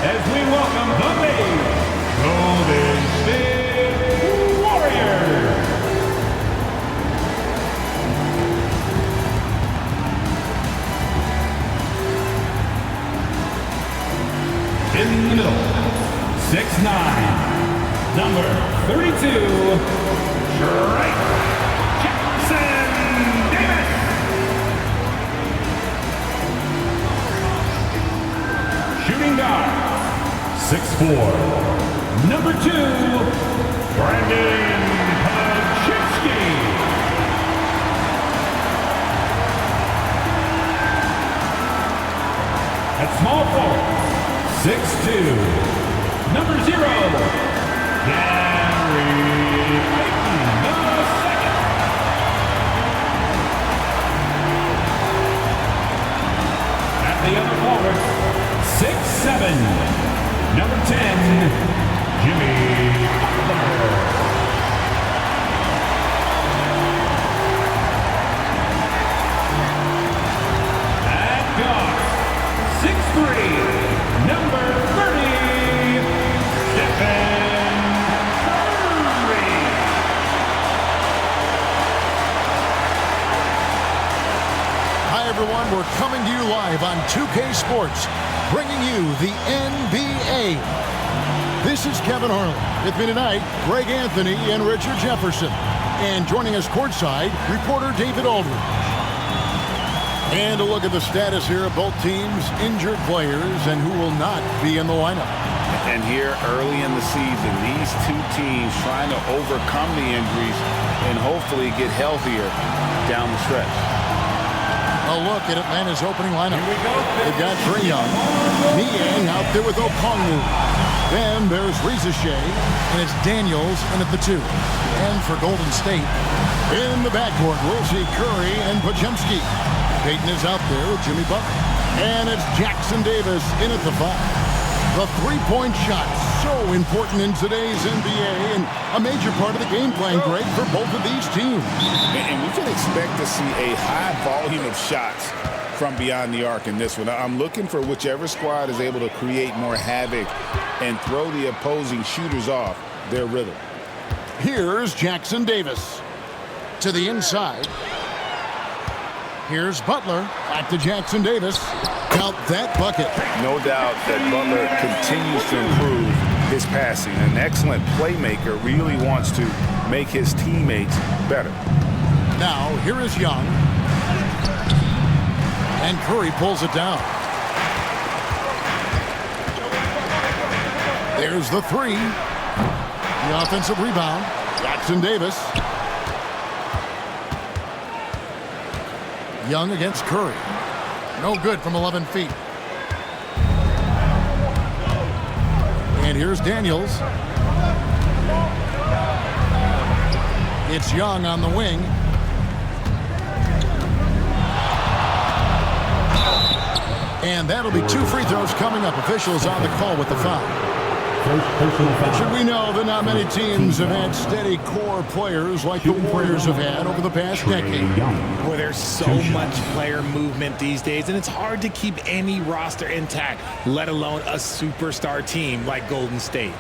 as we welcome the main Golden State Warriors. In the middle, 6'9", number 32, Jayson Tatum. Shooting guard, 6'4", number 2, Brandon Paczynski. At small forward, 6'2", number 0, Gary Payton II. At the other forward, 6'7", number 10, Jimmy Butler. At guard, 6'3", number 30, Stephen Curry. Hi, everyone. We're coming to you live on 2K Sports, bringing you the NBA. This is Kevin Harlan. With me tonight, Greg Anthony and Richard Jefferson. And joining us courtside, reporter David Aldridge. And a look at the status here of both teams' injured players and who will not be in the lineup. And here early in the season, these two teams trying to overcome the injuries and hopefully get healthier down the stretch. A look at Atlanta's opening lineup. They've got Trae Young, Niang out there with Okongwu. Then there's Reza Shea, and it's Daniels in at the 2. And for Golden State, in the backcourt, we'll see Curry and Paczynski. Payton is out there with Jimmy Butler. And it's Jackson Davis in at the 5. The three-point shot, so important in today's NBA, and a major part of the game plan, Greg, for both of these teams. And we can expect to see a high volume of shots from beyond the arc in this one. I'm looking for whichever squad is able to create more havoc and throw the opposing shooters off their rhythm. Here's Jackson Davis to the inside. Here's Butler. Back to Jackson Davis. Count that bucket. No doubt that Butler continues to improve his passing. An excellent playmaker, really wants to make his teammates better. Now, here is Young. And Curry pulls it down. There's the 3. The offensive rebound. Jackson Davis. Young against Curry. No good from 11 feet. And here's Daniels. It's Young on the wing. And that'll be 2 free throws coming up. Officials on the call with the foul. Should we know that not many teams have had steady core players like the Warriors have had over the past decade. Well, there's so much player movement these days, and it's hard to keep any roster intact, let alone a superstar team like Golden State.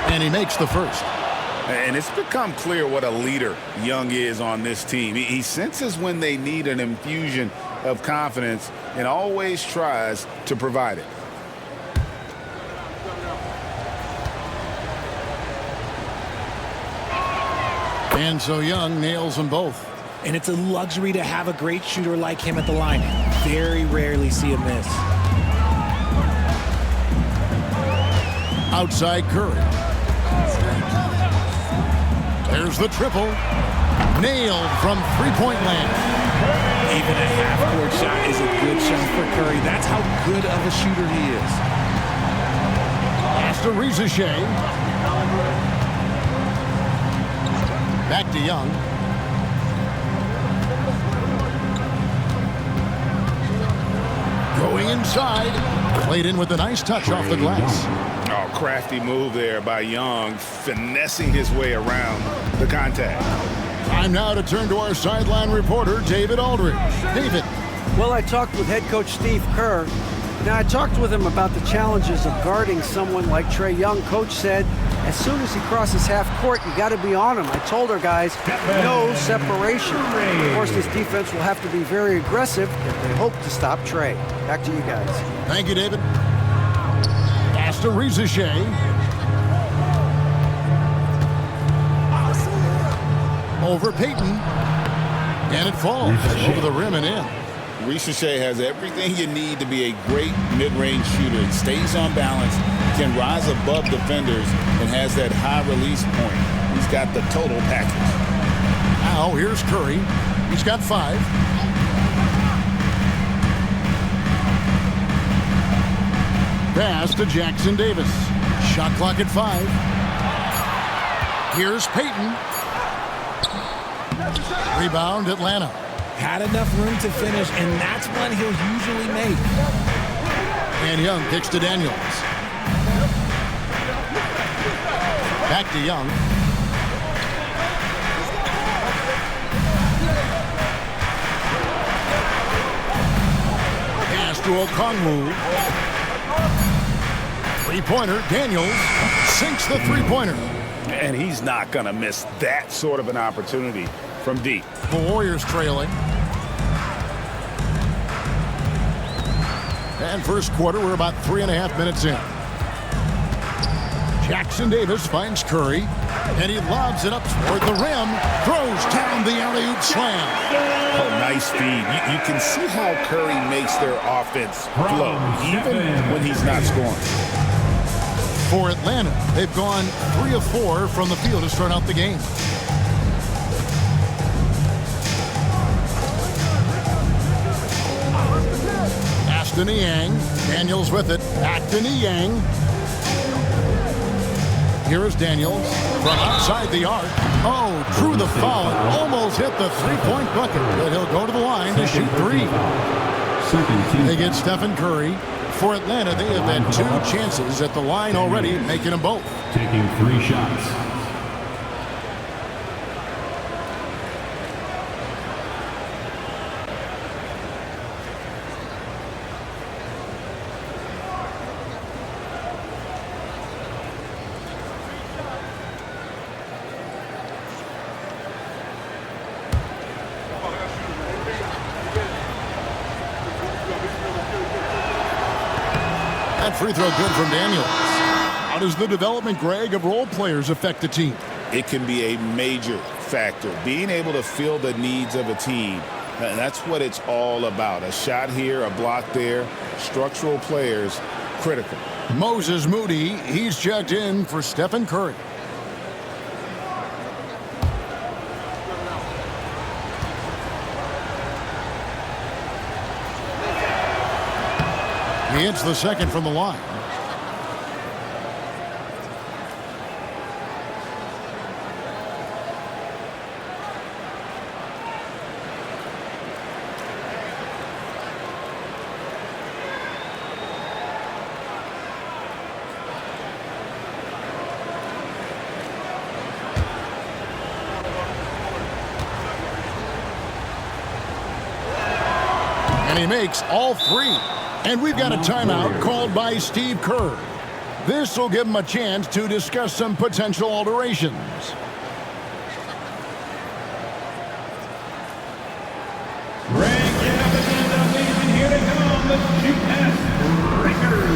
And he makes the first. And it's become clear what a leader Young is on this team. He senses when they need an infusion of confidence and always tries to provide it. And so Young nails them both. And it's a luxury to have a great shooter like him at the line. Very rarely see a miss. Outside Curry. There's the triple. Nailed from three-point land. Even a half-court shot is a good shot for Curry. That's how good of a shooter he is. Pass to Reza Shea. Back to Young. Going inside. Played in with a nice touch off the glass. Oh, crafty move there by Young, finessing his way around the contact. Time now to turn to our sideline reporter, David Aldridge. David. Well, I talked with head coach Steve Kerr. Now, I talked with him about the challenges of guarding someone like Trae Young. Coach said, as soon as he crosses half court, you got to be on him. I told our guys, no separation. Of course, this defense will have to be very aggressive if they hope to stop Trae. Back to you guys. Thank you, David. Pass to Shea. Over Payton. And it falls over the rim and in. Shea has everything you need to be a great mid-range shooter. He stays on balance, can rise above defenders, and has that high release point. He's got the total package. Now here's Curry. He's got 5. Pass to Jackson Davis. Shot clock at 5. Here's Payton. Rebound, Atlanta. Had enough room to finish, and that's one he'll usually make. And Young kicks to Daniels. Back to Young. Pass to Okongwu. Three-pointer, Daniels sinks the three-pointer. And he's not going to miss that sort of an opportunity from deep. The Warriors trailing. And first quarter, we're about 3.5 minutes in. Jackson Davis finds Curry, and he lobs it up toward the rim, throws down the alley-oop slam. Oh, nice feed. You can see how Curry makes their offense flow, even when he's not scoring. For Atlanta, they've gone 3 of 4 from the field to start out the game. Pass to Niang. Daniels with it. Back to Niang. Here is Daniels from outside the arc. Oh, drew the foul. Almost hit the three-point bucket, but he'll go to the line to shoot 3. They get Stephen Curry. For Atlanta, they have had 2 chances at the line already, making them both. Taking 3 shots. That free throw good from Daniels. How does the development, Greg, of role players affect the team? It can be a major factor. Being able to fill the needs of a team, that's what it's all about. A shot here, a block there. Structural players, critical. Moses Moody, he's checked in for Stephen Curry. He hits the second from the line. And he makes all 3. And we've got a timeout called by Steve Kerr. This will give him a chance to discuss some potential alterations. Here they come, the Shoot Breakers.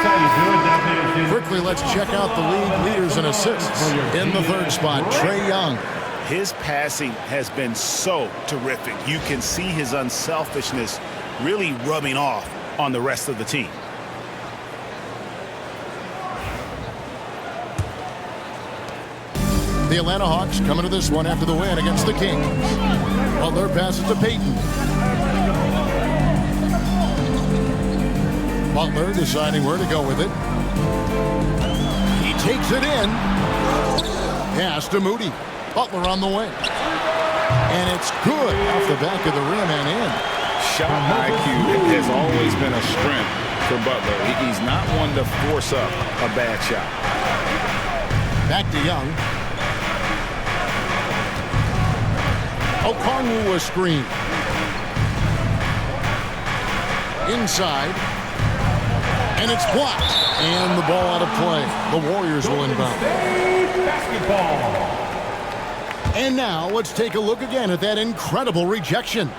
how you doing, Definition? Quickly, let's check out the league leaders in assists. In the third spot, Trae Young. His passing has been so terrific. You can see his unselfishness really rubbing off on the rest of the team. The Atlanta Hawks coming to this one after the win against the Kings. Butler passes to Payton. Butler deciding where to go with it. He takes it in. Pass to Moody. Butler on the wing. And it's good off the back of the rim and in. Shot IQ has always been a strength for Butler. He's not one to force up a bad shot. Back to Young. Okongwu was screened. Inside. And it's blocked. And the ball out of play. The Warriors will inbound. Basketball. And now let's take a look again at that incredible rejection.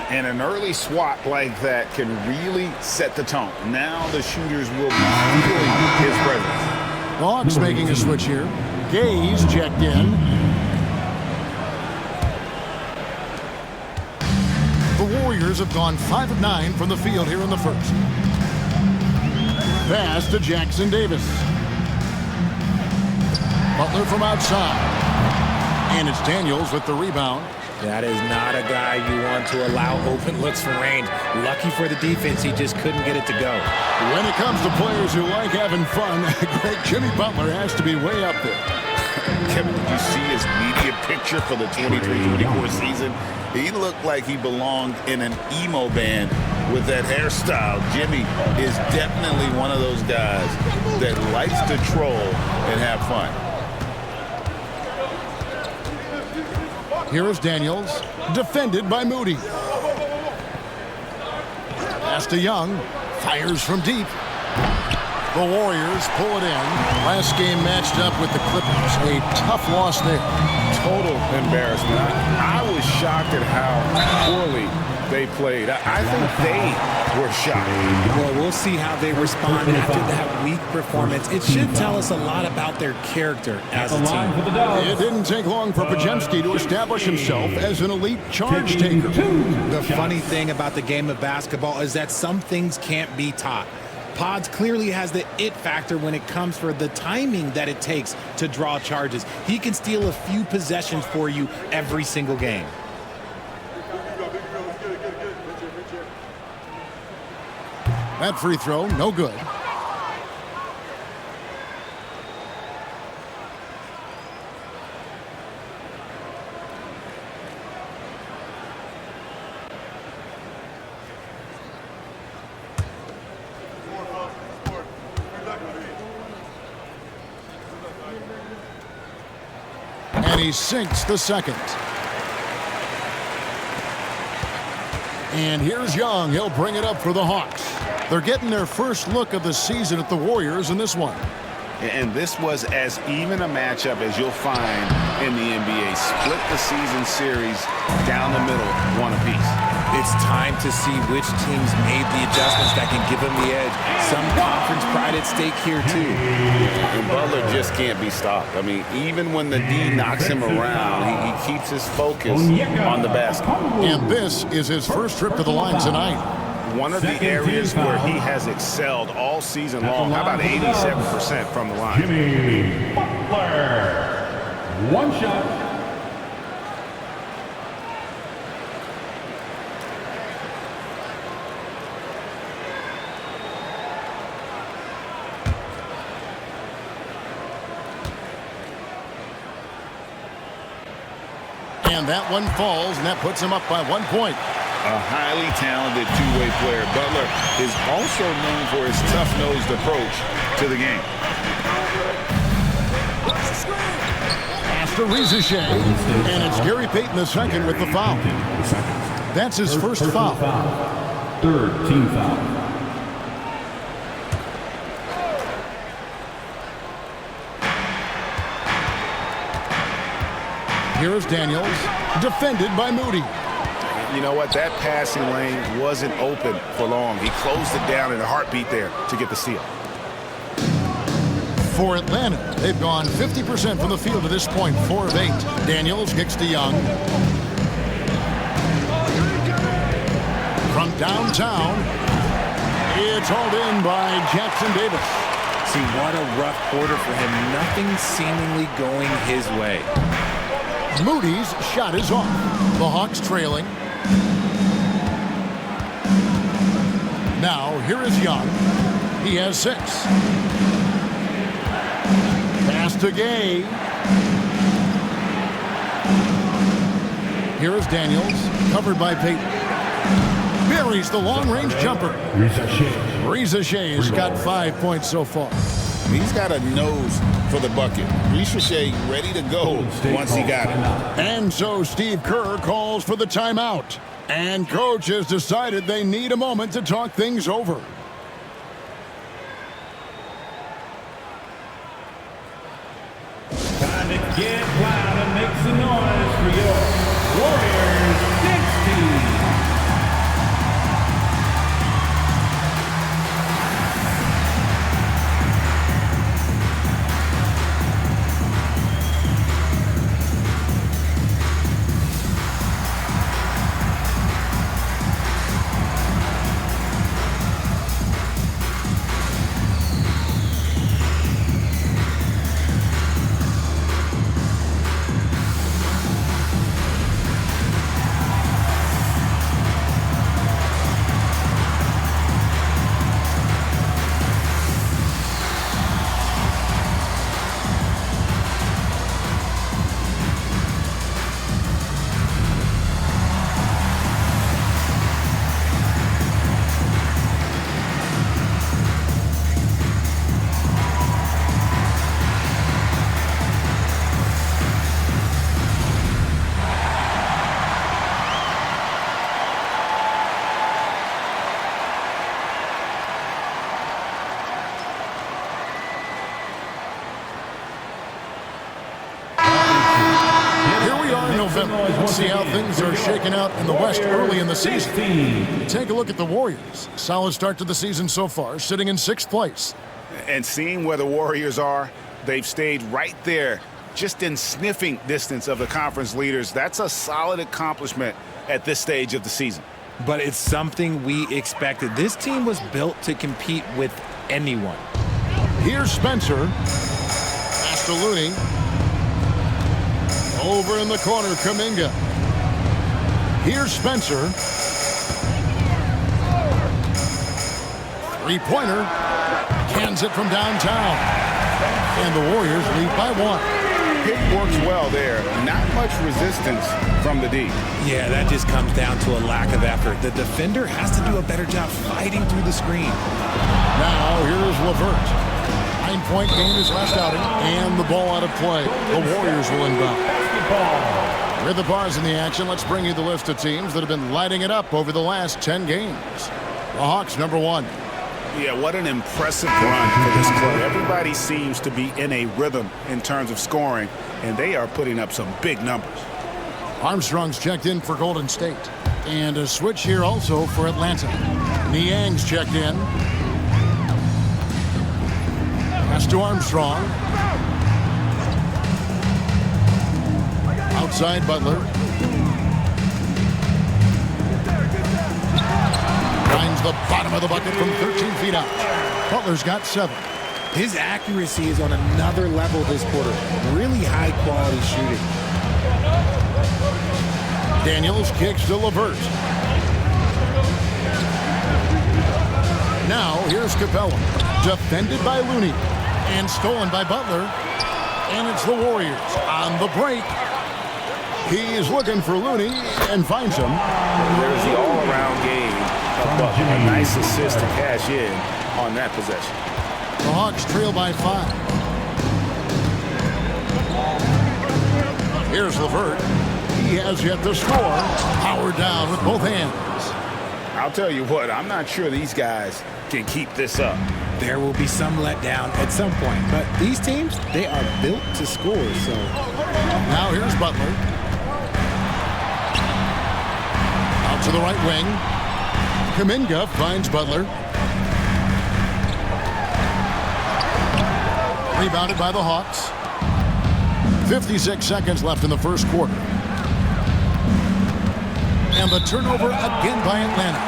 And an early swat like that can really set the tone. Now the shooters will be feeling his presence. The Hawks making a switch here. Gaze checked in. The Warriors have gone 5 of 9 from the field here in the first. Pass to Jackson Davis. Butler from outside. And it's Daniels with the rebound. That is not a guy you want to allow open looks from range. Lucky for the defense, he just couldn't get it to go. When it comes to players who like having fun, great Jimmy Butler has to be way up there. Kevin, did you see his media picture for the 23-24 season? He looked like he belonged in an emo band with that hairstyle. Jimmy is definitely one of those guys that likes to troll and have fun. Here is Daniels, defended by Moody. Pass to Young, fires from deep. The Warriors pull it in. Last game matched up with the Clippers. A tough loss there. Total embarrassment. I was shocked at how poorly they played. I think they were shocked. Well, we'll see how they respond after that weak performance. It should tell us a lot about their character as a team. It didn't take long for Pajemski to establish himself as an elite charge taker. The funny thing about the game of basketball is that some things can't be taught. Pods clearly has the it factor when it comes for the timing that it takes to draw charges. He can steal a few possessions for you every single game. That free throw, no good. And he sinks the second. And here's Young. He'll bring it up for the Hawks. They're getting their first look of the season at the Warriors in this one. And this was as even a matchup as you'll find in the NBA. Split the season series down the middle, one apiece. It's time to see which teams made the adjustments that can give them the edge. Some conference pride at stake here, too. And Butler just can't be stopped. I mean, even when the D knocks him around, he keeps his focus on the basket. And this is his first trip to the line tonight. One of the areas where he has excelled all season long. How about 87% from the line? Jimmy Butler. One shot. And that one falls, and that puts him up by 1 point. A highly talented two-way player. Butler is also known for his tough-nosed approach to the game. Pass to Rizeshe. And it's Gary Payton II with the foul. That's his first foul. Third team foul. Here's Daniels, defended by Moody. You know what? That passing lane wasn't open for long. He closed it down in a heartbeat there to get the steal. For Atlanta, they've gone 50% from the field to this point, 4 of 8. Daniels kicks to Young. From downtown, it's hauled in by Jackson Davis. See, what a rough quarter for him. Nothing seemingly going his way. Moody's shot is off. The Hawks trailing. Now, here is Young. He has 6. Pass to Gay. Here is Daniels, covered by Payton. Buries the long-range jumper. Ricochet's got 5 points so far. He's got a nose for the bucket. Ricochet ready to go once he got it. And so Steve Kerr calls for the timeout. And coach has decided they need a moment to talk things over. Time to get loud and make some noise for your Warriors 16. Let's see how things are shaking out in the West early in the season. Take a look at the Warriors. Solid start to the season so far, sitting in 6th place. And seeing where the Warriors are, they've stayed right there, just in sniffing distance of the conference leaders. That's a solid accomplishment at this stage of the season. But it's something we expected. This team was built to compete with anyone. Here's Spencer. Pass to Looney. Over in the corner, Kuminga. Here's Spencer. Three-pointer. Cans it from downtown. And the Warriors lead by 1. Pick works well there. Not much resistance from the D. Yeah, that just comes down to a lack of effort. The defender has to do a better job fighting through the screen. Now, here's LeVert. 9-point game his last outing, and the ball out of play. The Warriors will inbound. With the bars in the action, let's bring you the list of teams that have been lighting it up over the last 10 games. The Hawks, number 1. Yeah, what an impressive run for this club. Everybody seems to be in a rhythm in terms of scoring, and they are putting up some big numbers. Armstrong's checked in for Golden State. And a switch here also for Atlanta. Niang's checked in. Pass to Armstrong. Outside Butler. Finds the bottom of the bucket from 13 feet out. Butler's got 7. His accuracy is on another level this quarter. Really high quality shooting. Daniels kicks to LeVert. Now here's Capella. Defended by Looney. And stolen by Butler. And it's the Warriors on the break. He's looking for Looney and finds him. There's the all-around game of Butler. A nice assist to cash in on that possession. The Hawks trail by 5. Here's LeVert. He has yet to score. Howard down with both hands. I'll tell you what, I'm not sure these guys can keep this up. There will be some letdown at some point, but these teams, they are built to score, so. Now here's Butler. Out to the right wing. Kuminga finds Butler. Rebounded by the Hawks. 56 seconds left in the first quarter. And the turnover again by Atlanta.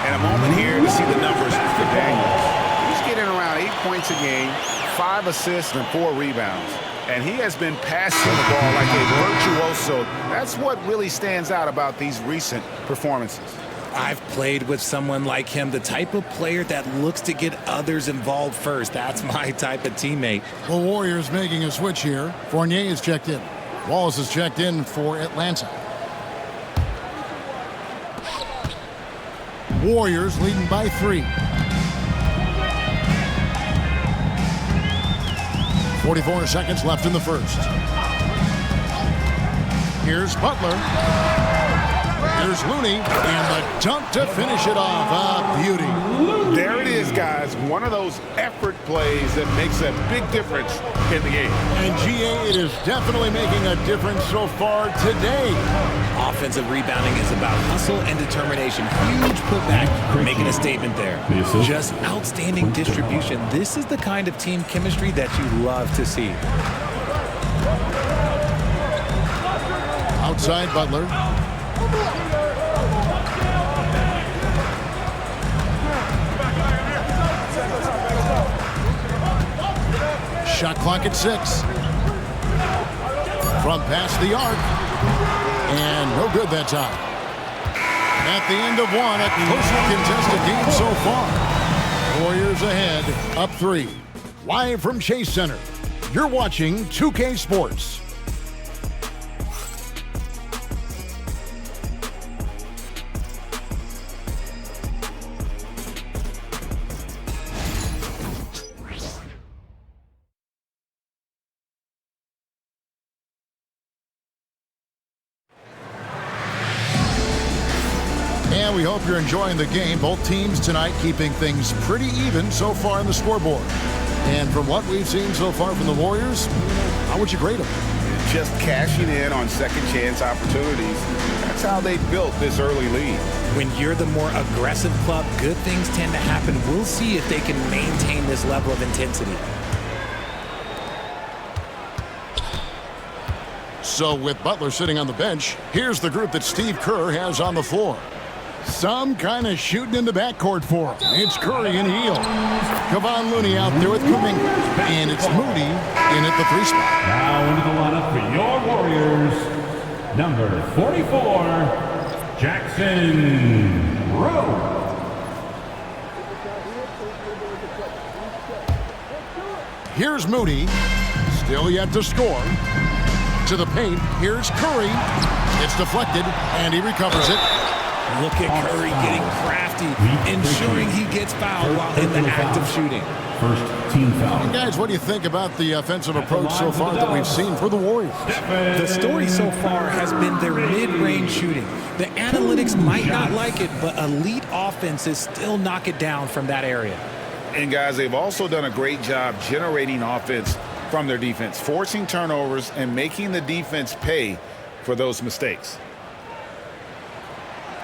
And a moment here to see the numbers for Daniels. He's getting around 8 points a game, 5 assists, and 4 rebounds. And he has been passing the ball like a virtuoso. That's what really stands out about these recent performances. I've played with someone like him, the type of player that looks to get others involved first. That's my type of teammate. The Warriors making a switch here. Fournier is checked in. Wallace is checked in for Atlanta. Warriors leading by 3. 44 seconds left in the first. Here's Butler. Here's Looney, and the dunk to finish it off. A beauty. There it is, guys. One of those effort plays that makes a big difference in the game. And GA, it is definitely making a difference so far today. Offensive rebounding is about hustle and determination. Huge putback, making a statement there. Just outstanding distribution. This is the kind of team chemistry that you love to see. Outside Butler. Shot clock at 6. From past the arc. And no good that time. At the end of one, a closely contested game so far. Warriors ahead, up 3. Live from Chase Center, you're watching 2K Sports. And we hope you're enjoying the game. Both teams tonight keeping things pretty even so far in the scoreboard. And from what we've seen so far from the Warriors, how would you grade them? Just cashing in on second chance opportunities. That's how they built this early lead. When you're the more aggressive club, good things tend to happen. We'll see if they can maintain this level of intensity. So with Butler sitting on the bench, here's the group that Steve Kerr has on the floor. Some kind of shooting in the backcourt for him. It's Curry and Heel. Kevon Looney out there with Kuminga. And it's Moody in at the 3 spot. Now into the lineup for your Warriors, number 44, Jackson Rowe. Here's Moody. Still yet to score. To the paint. Here's Curry. It's deflected, and he recovers it. Look at Curry getting crafty, ensuring he gets fouled while in the act of shooting. First team foul. And guys, what do you think about the offensive approach so far that we've seen for the Warriors? The story so far has been their mid-range shooting. The analytics might not like it, but elite offenses still knock it down from that area. And guys, they've also done a great job generating offense from their defense, forcing turnovers and making the defense pay for those mistakes.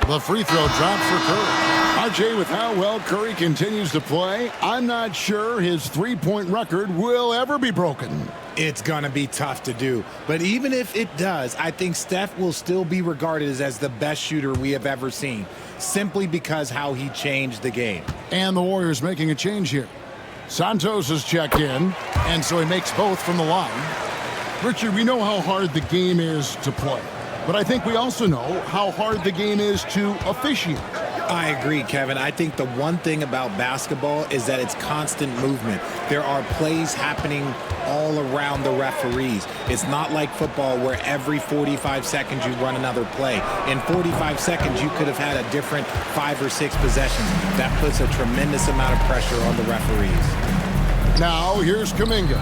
The free throw drops for Curry. RJ, with how well Curry continues to play, I'm not sure his three-point record will ever be broken. It's going to be tough to do. But even if it does, I think Steph will still be regarded as the best shooter we have ever seen, simply because how he changed the game. And the Warriors making a change here. Santos is checked in, and so he makes both from the line. Richard, we know how hard the game is to play, but I think we also know how hard the game is to officiate. I agree, Kevin. I think the one thing about basketball is that it's constant movement. There are plays happening all around the referees. It's not like football where every 45 seconds you run another play. In 45 seconds, you could have had a different 5 or 6 possessions. That puts a tremendous amount of pressure on the referees. Now, here's Kuminga.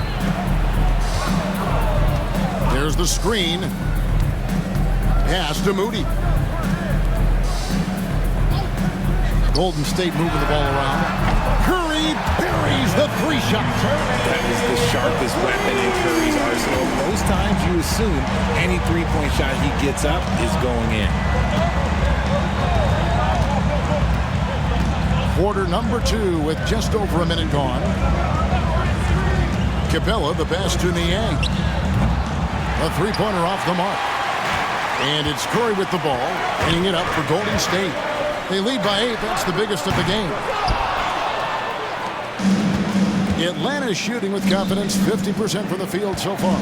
There's the screen. Pass to Moody. Golden State moving the ball around. Curry buries the 3-shot. That is the sharpest weapon in Curry's arsenal. Most times you assume any three-point shot he gets up is going in. Quarter number 2 with just over a minute gone. Capella, the pass to Niang. A three-pointer off the mark. And it's Curry with the ball, bringing it up for Golden State. They lead by 8. That's the biggest of the game. Atlanta's shooting with confidence, 50% from the field so far.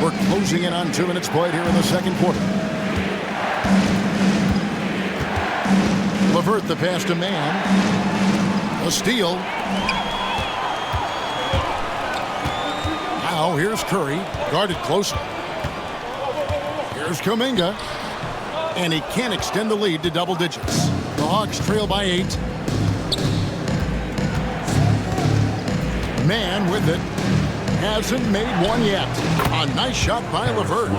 We're closing in on 2 minutes played here in the second quarter. LeVert the pass to Mann. A steal. Now here's Curry, guarded closely. Here's Kuminga. And he can't extend the lead to double digits. The Hawks trail by 8. Mann with it. Hasn't made one yet. A nice shot by LeVert.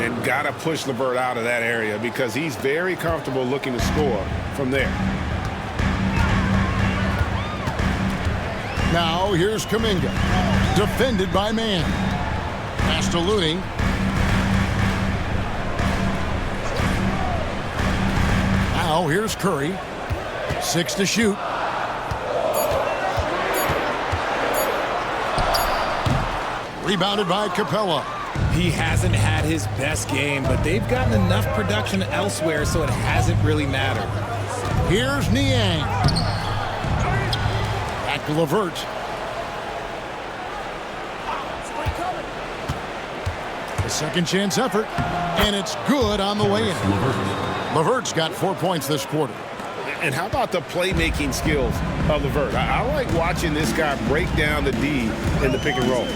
And got to push LeVert out of that area because he's very comfortable looking to score from there. Now here's Kuminga. Defended by Mann. Pass to Looney. Now here's Curry. 6 to shoot. Rebounded by Capella. He hasn't had his best game, but they've gotten enough production elsewhere, so it hasn't really mattered. Here's Niang. Back to LeVert. A second chance effort, and it's good on the way in. LeVert's got 4 points this quarter. And how about the playmaking skills of LeVert? I like watching this guy break down the D in the pick and roll.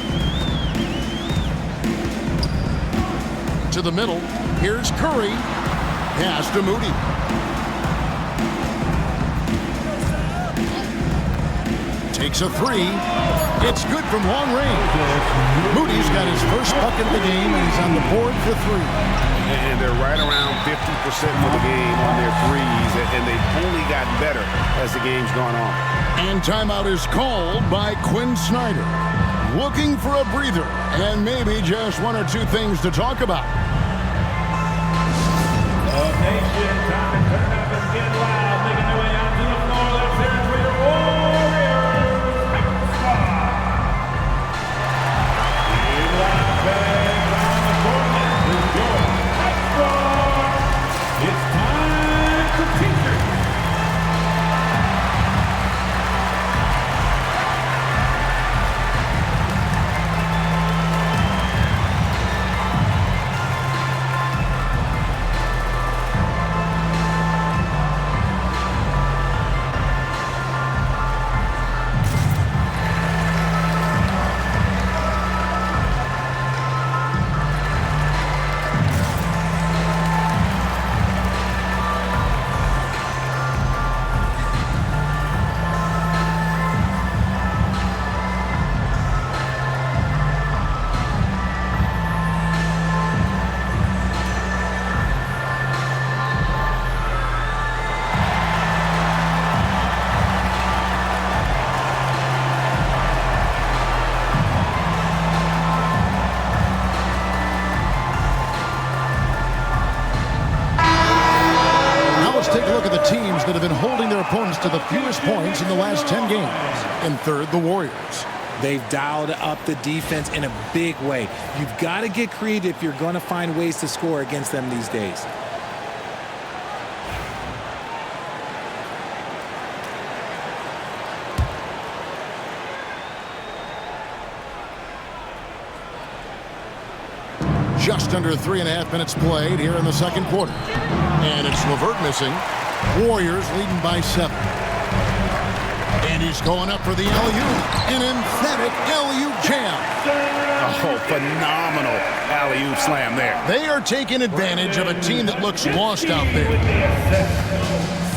To the middle. Here's Curry. Pass to Moody. Takes a 3. It's good from long range. Moody's got his first bucket of the game, and he's on the board for 3. And they're right around 50% for the game on their threes, and they've only gotten better as the game's gone on. And timeout is called by Quinn Snyder. Looking for a breather and maybe just 1 or 2 things to talk about. Nation, time to turn up and get loud, making their way out to the floor. Let's hear it for your Warriors. Back on the court is your Star. It's time for teachers. Teams that have been holding their opponents to the fewest points in the last 10 games. In third, the Warriors. They've dialed up the defense in a big way. You've got to get creative if you're going to find ways to score against them these days. Just under 3.5 minutes played here in the second quarter. And it's LeVert missing. Warriors leading by 7. And he's going up for the alley-oop. An emphatic alley-oop jam. Oh, phenomenal alley-oop slam there. They are taking advantage of a team that looks lost out there.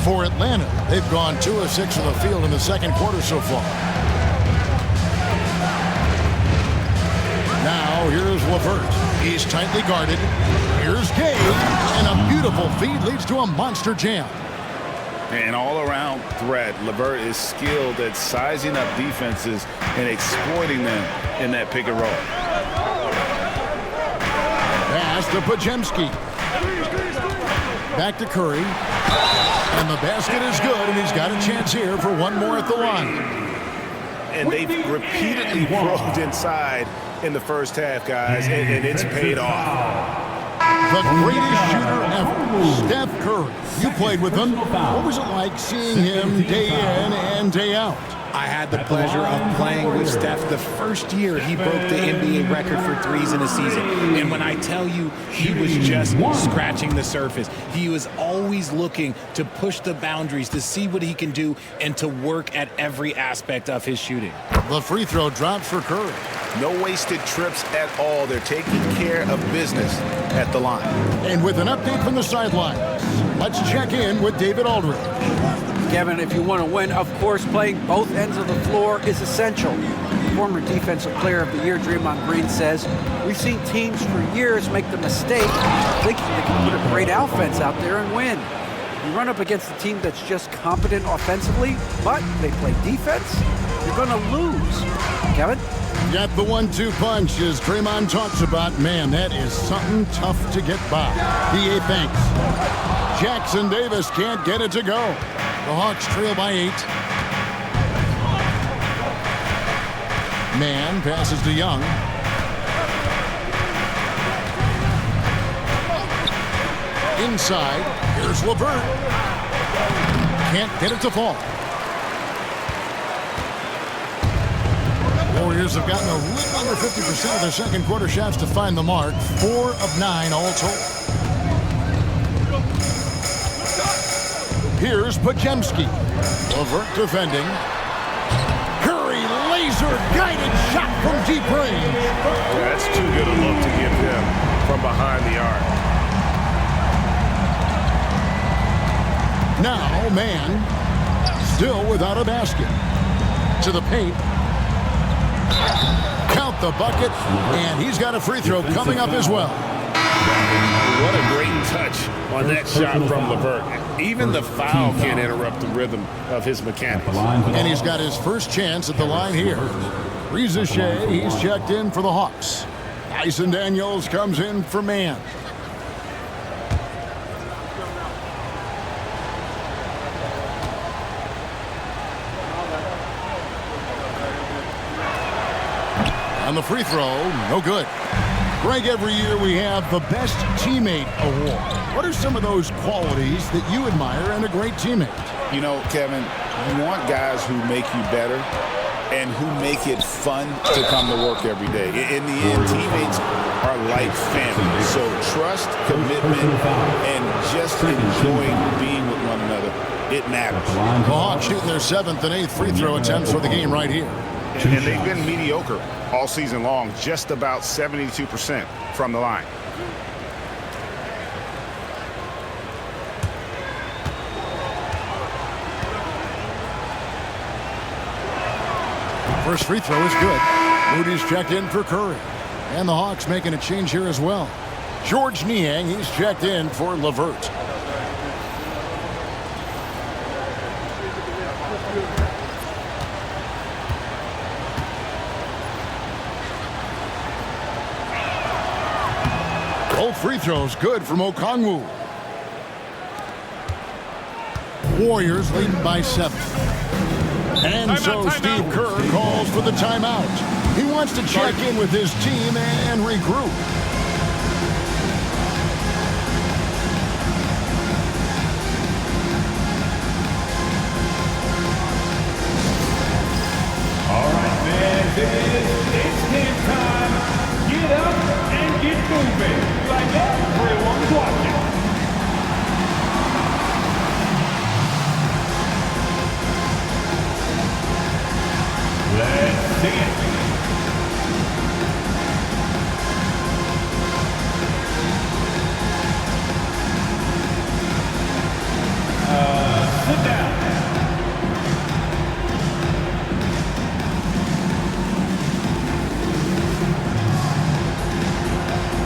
For Atlanta, they've gone 2 of 6 from the field in the second quarter so far. Now here's LeVert. He's tightly guarded. Here's Gay. And a beautiful feed leads to a monster jam. And all-around threat. LeVert is skilled at sizing up defenses and exploiting them in that pick and roll. Pass to Podziemski. Back to Curry. And the basket is good, and he's got a chance here for one more at the line. And they've repeatedly rolled inside in the first half, guys, and it's paid off. The greatest shooter ever, Steph Curry. You played with him. What was it like seeing him day in and day out? I had the pleasure of playing with Steph the first year he broke the NBA record for threes in a season. And when I tell you, he was just scratching the surface. He was always looking to push the boundaries, to see what he can do, and to work at every aspect of his shooting. The free throw drops for Curry. No wasted trips at all. They're taking care of business at the line. And with an update from the sidelines, let's check in with David Aldridge. Kevin, if you want to win, of course, playing both ends of the floor is essential. Former Defensive Player of the Year, Draymond Green, says, we've seen teams for years make the mistake thinking they can put a great offense out there and win. You run up against a team that's just competent offensively, but they play defense, you're going to lose. Kevin? Got the 1-2 punch as Draymond talks about, man, that is something tough to get by. PA thanks. Jackson Davis can't get it to go. The Hawks trail by 8. Man passes to Young. Inside, here's LeVert. Can't get it to fall. Warriors have gotten a little under 50% of their second quarter shots to find the mark. 4 of 9 all told. Here's Pajemski. LeVert defending. Curry laser-guided shot from deep range. That's too good a look to give him from behind the arc. Now, man, still without a basket. To the paint. Count the bucket, and he's got a free throw coming up as well. What a great touch on that shot from LeVert. Even the foul can't interrupt the rhythm of his mechanics. And he's got his first chance at the line here. Reza Shea, he's checked in for the Hawks. Dyson Daniels comes in for man. On the free throw, no good. Greg, every year we have the Best Teammate Award. What are some of those qualities that you admire in a great teammate? You know, Kevin, you want guys who make you better and who make it fun to come to work every day. In the end, teammates are like family. So trust, commitment, and just enjoying being with one another, it matters. The Hawks shooting their 7th and 8th free throw attempts for the game right here. And they've been mediocre all season long, just about 72% from the line. First free throw is good. Moody's checked in for Curry. And the Hawks making a change here as well. George Niang, he's checked in for LeVert. Both free throws good from Okongwu. Warriors leading by 7. And so Steve Kerr calls for the timeout. He wants to check in with his team and regroup. All right, man, it's game time. Get up and get moving like everyone's watching. Let's see it. Sit down.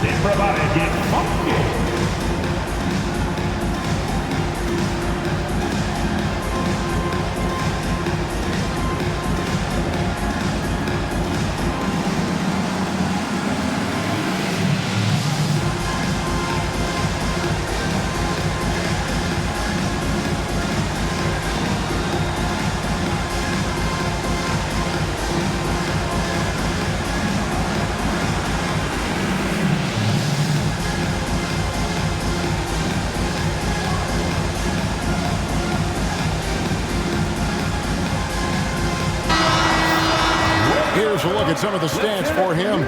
Everybody get funky. Here's a look at some of the stats for him.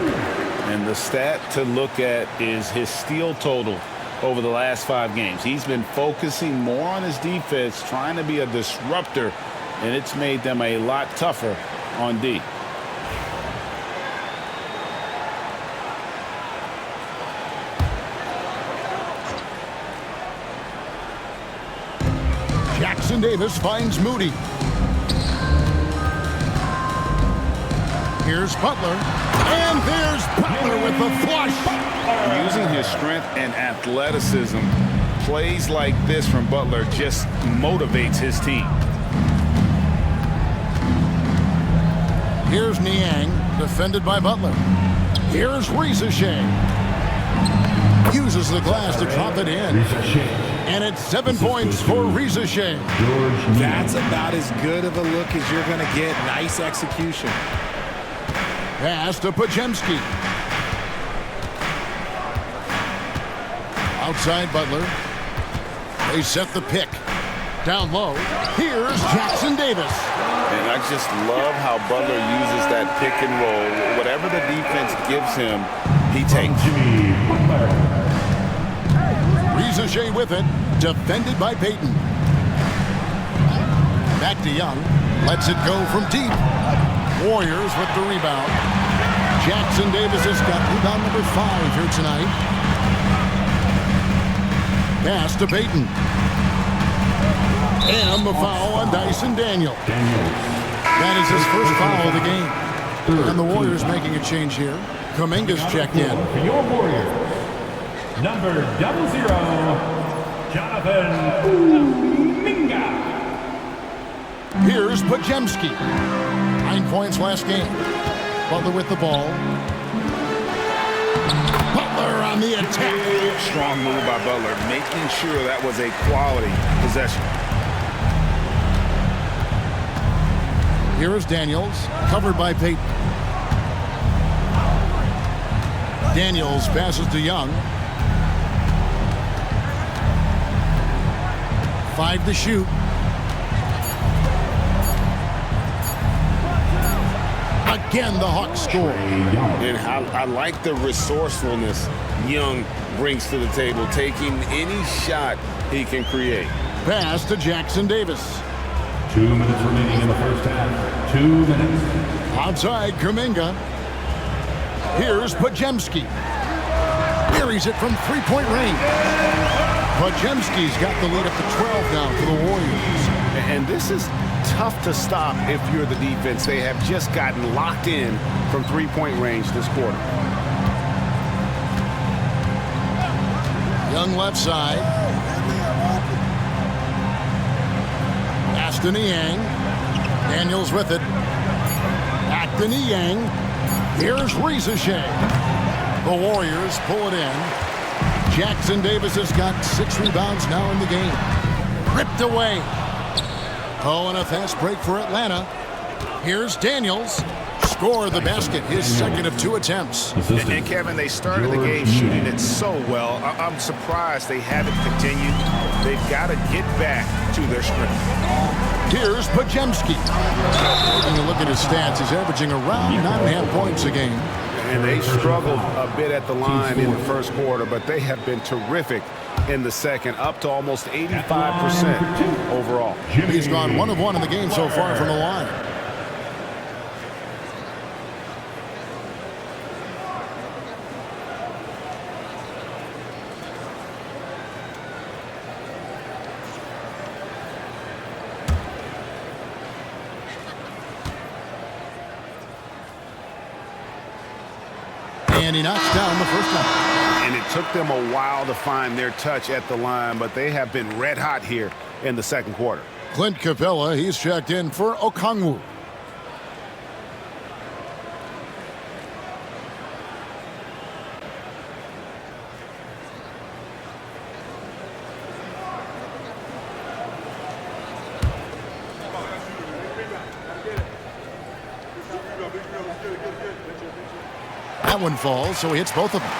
And the stat to look at is his steal total over the last 5 games. He's been focusing more on his defense, trying to be a disruptor, and it's made them a lot tougher on D. Jackson Davis finds Moody. Here's Butler. And there's Butler with the flush. Using his strength and athleticism, plays like this from Butler just motivates his team. Here's Niang, defended by Butler. Here's Rizachet. Uses the glass to drop it in. And it's 7 points for Rizachet. That's about as good of a look as you're going to get. Nice execution. Pass to Podziemski. Outside Butler. They set the pick. Down low. Here's Jackson Davis. And I just love how Butler uses that pick and roll. Whatever the defense gives him, he takes. Rizachet with it. Defended by Payton. Back to Young. Lets it go from deep. Warriors with the rebound. Jackson Davis has got rebound number 5 here tonight. Pass to Payton. And the foul on Dyson Daniel. That is his first foul of the game. And the Warriors making a change here. Kuminga's checked in. For your Warriors, number 00, Jonathan Kuminga. Here's Podziemski. 9 points last game. Butler with the ball. Butler on the attack. Strong move by Butler, making sure that was a quality possession. Here is Daniels, covered by Payton. Daniels passes to Young. 5 to shoot. Again, the Hawks score. And I like the resourcefulness Young brings to the table, taking any shot he can create. Pass to Jackson Davis. 2 minutes remaining in the first half. 2 minutes. Outside Kuminga. Here's Podziemski. Buries it from 3-point range. Podziemski's got the lead up to 12 now for the Warriors. And this is tough to stop if you're the defense. They have just gotten locked in from 3-point range this quarter. Young left side. Pass to Niang. Daniels with it. Back to Niang. Here's Rizachet. The Warriors pull it in. Jackson Davis has got 6 rebounds now in the game. Ripped away. Oh, and a fast break for Atlanta. Here's Daniels. Score the basket, his second of 2 attempts. And Kevin, they started the game shooting it so well. I'm surprised they haven't continued. They've got to get back to their strength. Here's Podziemski. Taking a look at his stats, he's averaging around 9.5 points a game. And they struggled a bit at the line in the first quarter, but they have been terrific in the second, up to almost 85% overall. He's gone 1 of 1 in the game so far from the line. And he knocks down the first one. And it took them a while to find their touch at the line, but they have been red hot here in the second quarter. Clint Capella, he's checked in for Okongwu. That one falls, so he hits both of them.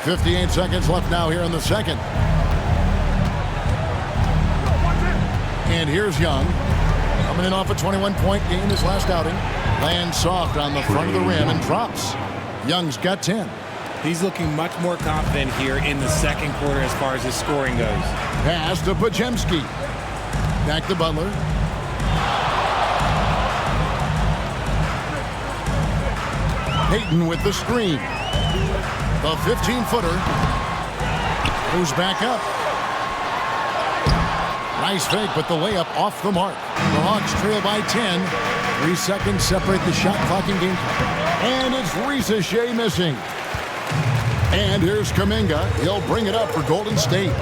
58 seconds left now here in the second. And here's Young. Coming in off a 21-point game his last outing. Lands soft on the front of the rim and drops. Young's got 10. He's looking much more confident here in the second quarter as far as his scoring goes. Pass to Pajemski. Back to Butler. Payton with the screen. The 15-footer goes back up. Nice fake, but the layup off the mark. The Hawks trail by 10. 3 seconds separate the shot clock and game clock. And it's Risacher missing. And here's Kuminga. He'll bring it up for Golden State.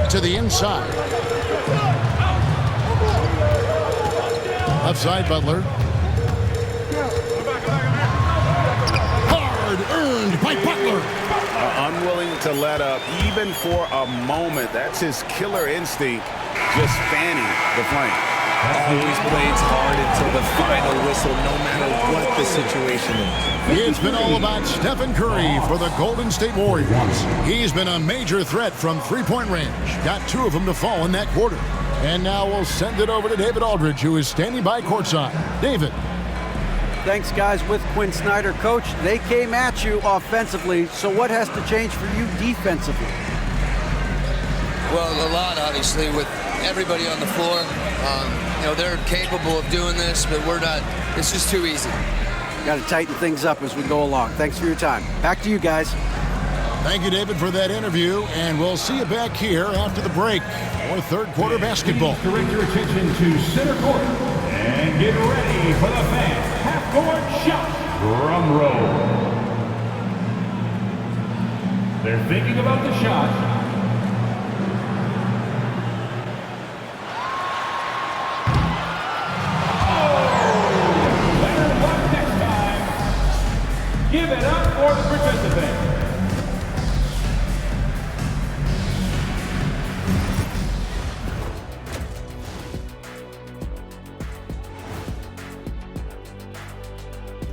To the inside. Left side, Butler. Hard earned by Butler. Unwilling to let up even for a moment. That's his killer instinct, just fanning the flame. Always plays hard until the final whistle, no matter what the situation is. It's been all about Stephen Curry for the Golden State Warriors. He's been a major threat from three-point range. Got 2 of them to fall in that quarter. And now we'll send it over to David Aldridge, who is standing by courtside. David. Thanks, guys. With Quinn Snyder, Coach, they came at you offensively. So what has to change for you defensively? Well, a lot, obviously, with everybody on the floor. You know, they're capable of doing this, but we're not. It's just too easy. Got to tighten things up as we go along. Thanks for your time. Back to you guys. Thank you, David, for that interview, and we'll see you back here after the break for third quarter basketball. Direct your attention to center court and get ready for the fans. Half-court shot. Drum roll. They're thinking about the shot. Give it up for the participant.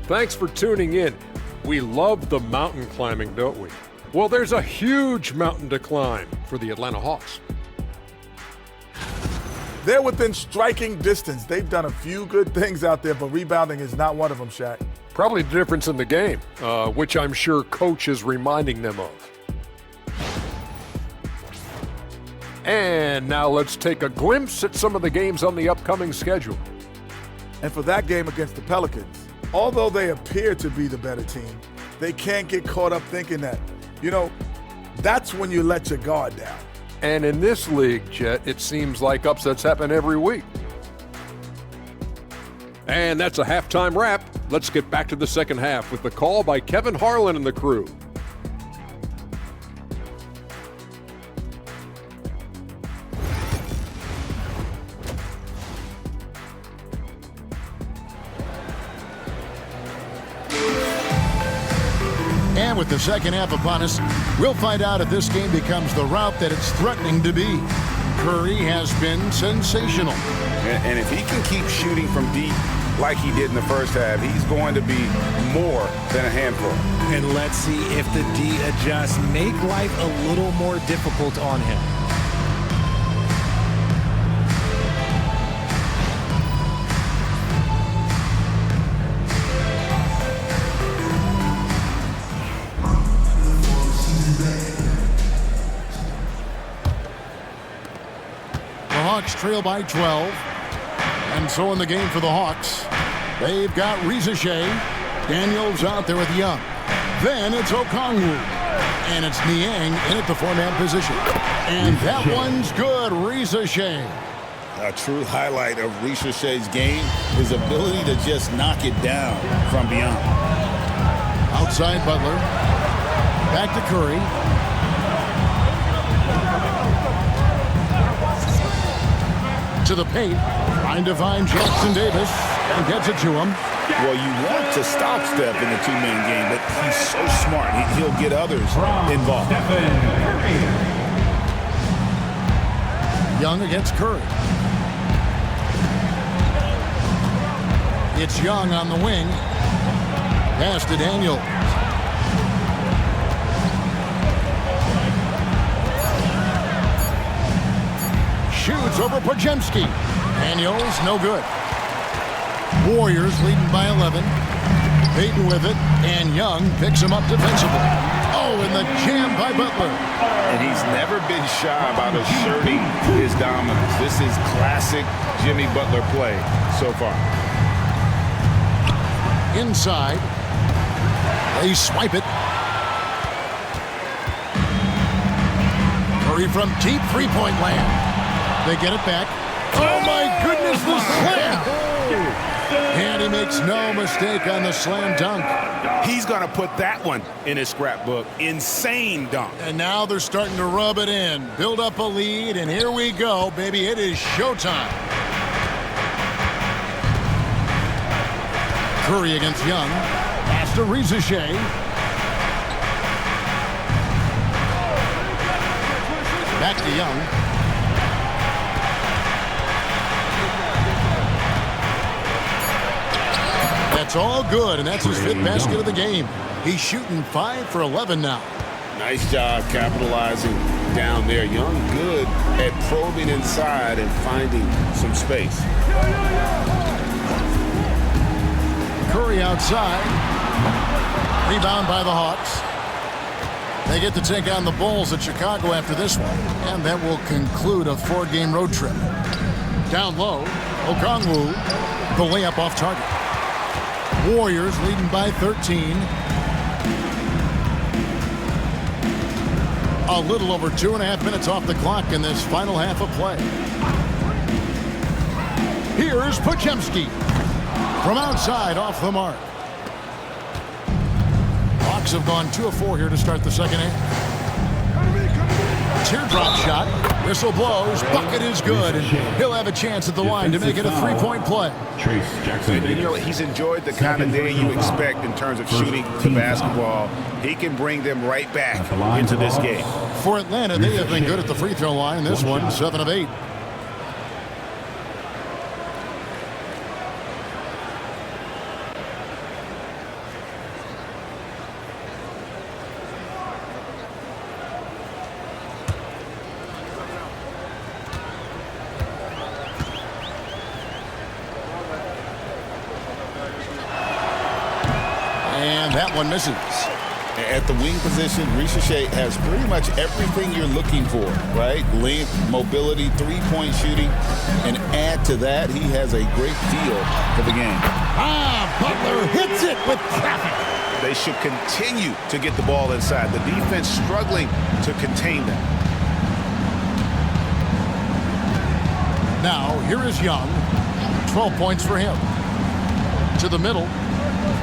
Thanks for tuning in. We love the mountain climbing, don't we? Well, there's a huge mountain to climb for the Atlanta Hawks. They're within striking distance. They've done a few good things out there, but rebounding is not one of them, Shaq. Probably the difference in the game, which I'm sure Coach is reminding them of. And now let's take a glimpse at some of the games on the upcoming schedule. And for that game against the Pelicans, although they appear to be the better team, they can't get caught up thinking that. You know, that's when you let your guard down. And in this league, Jet, it seems like upsets happen every week. And that's a halftime wrap. Let's get back to the second half with the call by Kevin Harlan and the crew. And with the second half upon us, we'll find out if this game becomes the route that it's threatening to be. Curry has been sensational. And if he can keep shooting from deep like he did in the first half, he's going to be more than a handful. And let's see if the D adjusts, make life a little more difficult on him. The Hawks trail by 12. And so in the game for the Hawks, they've got Risacher. Daniels out there with Young. Then it's Okongwu. And it's Niang in at the 4-man position. And that one's good, Risacher. A true highlight of Risacher's game, his ability to just knock it down from beyond. Outside Butler. Back to Curry. To the paint, trying to find Jackson Davis, and gets it to him. Well, you want to stop Steph in the two-man game, but he's so smart. He'll get others involved. Young against Curry. It's Young on the wing. Pass to Daniels. shoots over Pojemski. Daniels, no good. Warriors leading by 11. Tatum with it, and Young picks him up defensively. Oh, and the jam by Butler. And he's never been shy about asserting his dominance. This is classic Jimmy Butler play so far. Inside. They swipe it. Curry from deep three-point land. They get it back. Oh, my goodness, the slam! And he makes no mistake on the slam dunk. He's going to put that one in his scrapbook. Insane dunk. And now they're starting to rub it in. Build up a lead, and here we go, baby. It is showtime. Curry against Young. Pass to Rizichet. Back to Young. That's all good, and that's his 5th basket of the game. He's shooting 5 for 11 now. Nice job capitalizing down there. Young good at probing inside and finding some space. Curry outside. Rebound by the Hawks. They get to take on the Bulls at Chicago after this one, and that will conclude a 4-game road trip. Down low, Okongwu, the layup off target. Warriors leading by 13. A little over 2.5 minutes off the clock in this final half of play. Here's Pojemski. From outside, off the mark. Hawks have gone 2 of 4 here to start the second half. Teardrop shot. Whistle blows. Bucket is good. And he'll have a chance at the line to make it a 3-point play. And you know, he's enjoyed the kind of day you expect in terms of shooting the basketball. He can bring them right back into this game. For Atlanta, they have been good at the free throw line. This one, 7 of 8. That one misses. At the wing position, Rizichet has pretty much everything you're looking for, right? Length, mobility, three-point shooting. And add to that, he has a great feel for the game. Butler hits it with traffic. They should continue to get the ball inside. The defense struggling to contain them. Now, here is Young. 12 points for him. To the middle.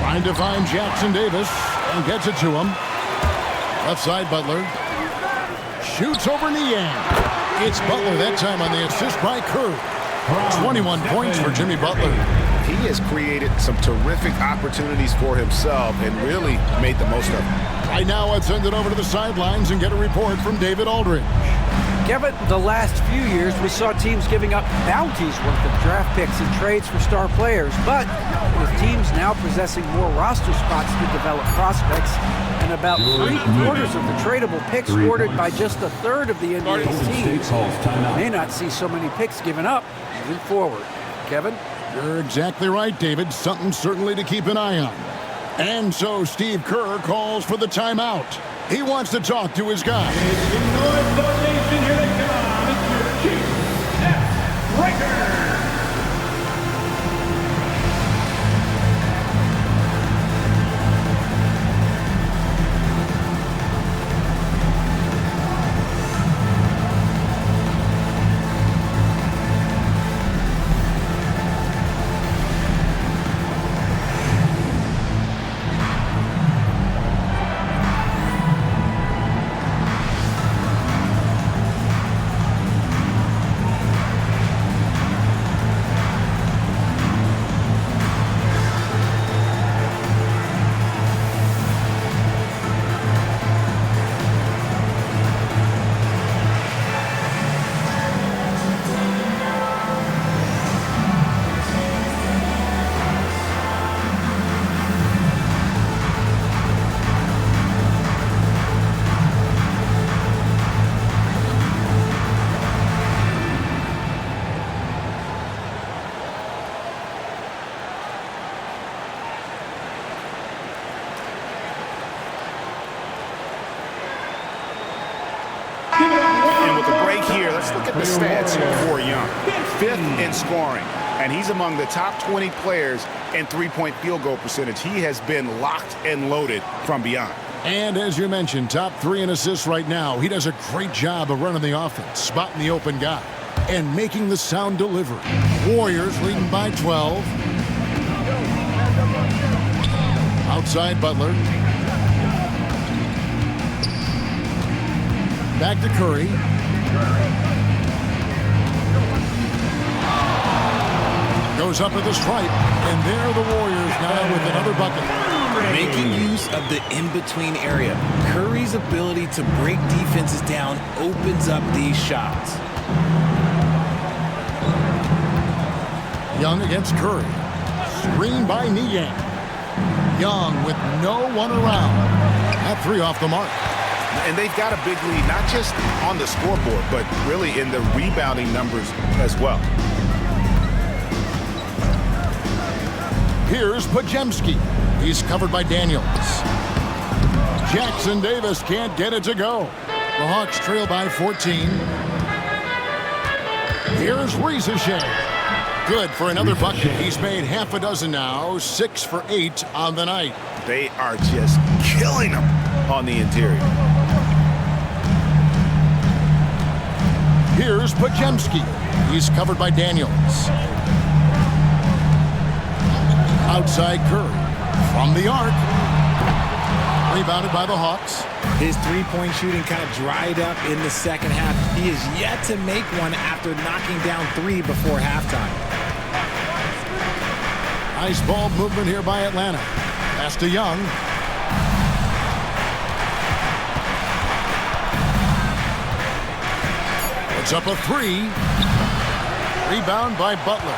Trying to find Jackson Davis and gets it to him. Left side, Butler. Shoots over Niang. It's Butler that time on the assist by Kerr. 21 points for Jimmy Butler. He has created some terrific opportunities for himself and really made the most of it. Right now, I'd send it over to the sidelines and get a report from David Aldridge. Kevin, the last few years, we saw teams giving up bounties worth of draft picks and trades for star players. But with teams now possessing more roster spots to develop prospects and about 3/4 of the tradable picks ordered by just 1/3 of the NBA's teams, may not see so many picks given up moving forward. Kevin? You're exactly right, David. Something certainly to keep an eye on. And so Steve Kerr calls for the timeout. He wants to talk to his guys. Here they come. It's your Chief Riker. look at the stats for Young. 5th in scoring, and he's among the top 20 players in three-point field goal percentage. He has been locked and loaded from beyond. And as you mentioned, top 3 in assists right now. He does a great job of running the offense, spotting the open guy, and making the sound delivery. Warriors leading by 12. Outside Butler. Back to Curry. Goes up with a stripe, and there are the Warriors now with another bucket. Making use of the in-between area. Curry's ability to break defenses down opens up these shots. Young against Curry. Screen by Niang. Young with no one around. That 3 off the mark. And they've got a big lead, not just on the scoreboard, but really in the rebounding numbers as well. Here's Podziemski. He's covered by Daniels. Jackson Davis can't get it to go. The Hawks trail by 14. Here's Rizachet. Good for another bucket. He's made half a dozen now, 6 for 8 on the night. They are just killing them on the interior. Here's Podziemski. He's covered by Daniels. Outside Curry. From the arc. Rebounded by the Hawks. His three-point shooting kind of dried up in the second half. He is yet to make one after knocking down 3 before halftime. Nice ball movement here by Atlanta. Pass to Young. It's up a 3. Rebound by Butler.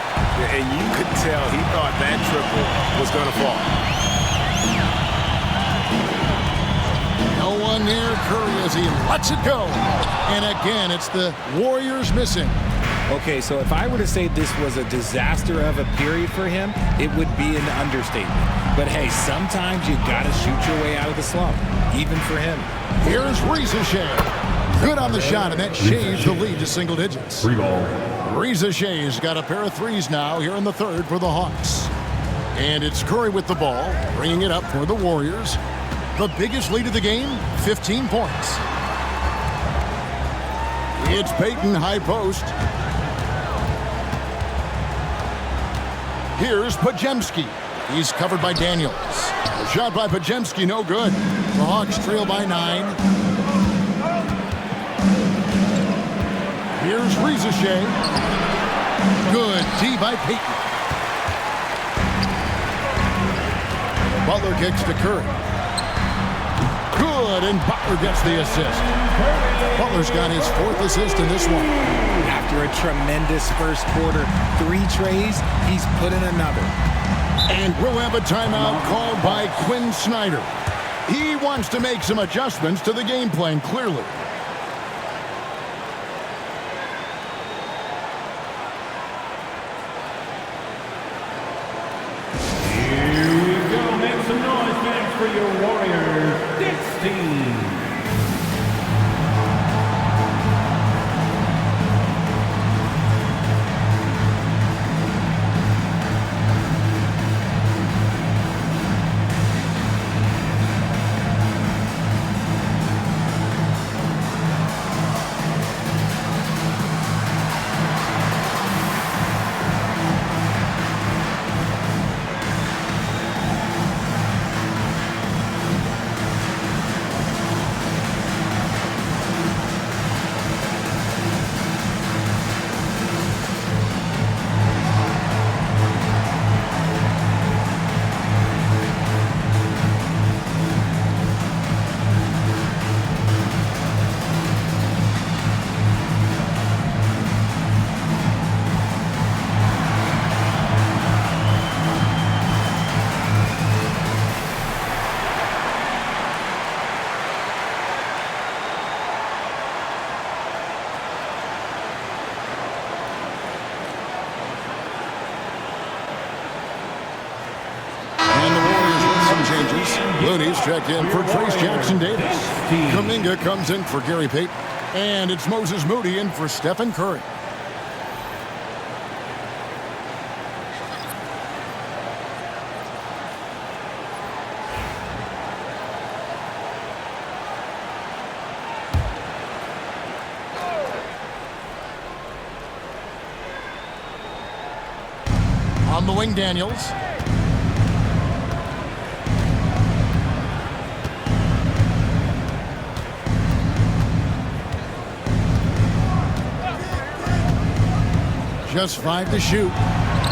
And you could tell he thought that triple was going to fall. No one near Curry as he lets it go. And again, it's the Warriors missing. Okay, so if I were to say this was a disaster of a period for him, it would be an understatement. But hey, sometimes you got to shoot your way out of the slump, even for him. Here's Rizachet. Good on the shot, and that shaves the lead to single digits. Rizachet's got a pair of 3s now here in the third for the Hawks. And it's Curry with the ball, bringing it up for the Warriors. The biggest lead of the game, 15 points. It's Payton, high post. Here's Podziemski. He's covered by Daniels. Shot by Podziemski, no good. The Hawks trail by 9. Here's Rizachet. Good D by Payton. Butler kicks to Curry. Good, and Butler gets the assist. Butler's got his 4th assist in this one. After a tremendous first quarter, 3 trays, he's put in another. And we'll have a timeout called by Quinn Snyder. He wants to make some adjustments to the game plan, clearly. For your Warriors, 16. Looney's checked in for Trace Jackson Davis. Kuminga comes in for Gary Payton. And it's Moses Moody in for Stephen Curry. On the wing, Daniels. Just 5 to shoot.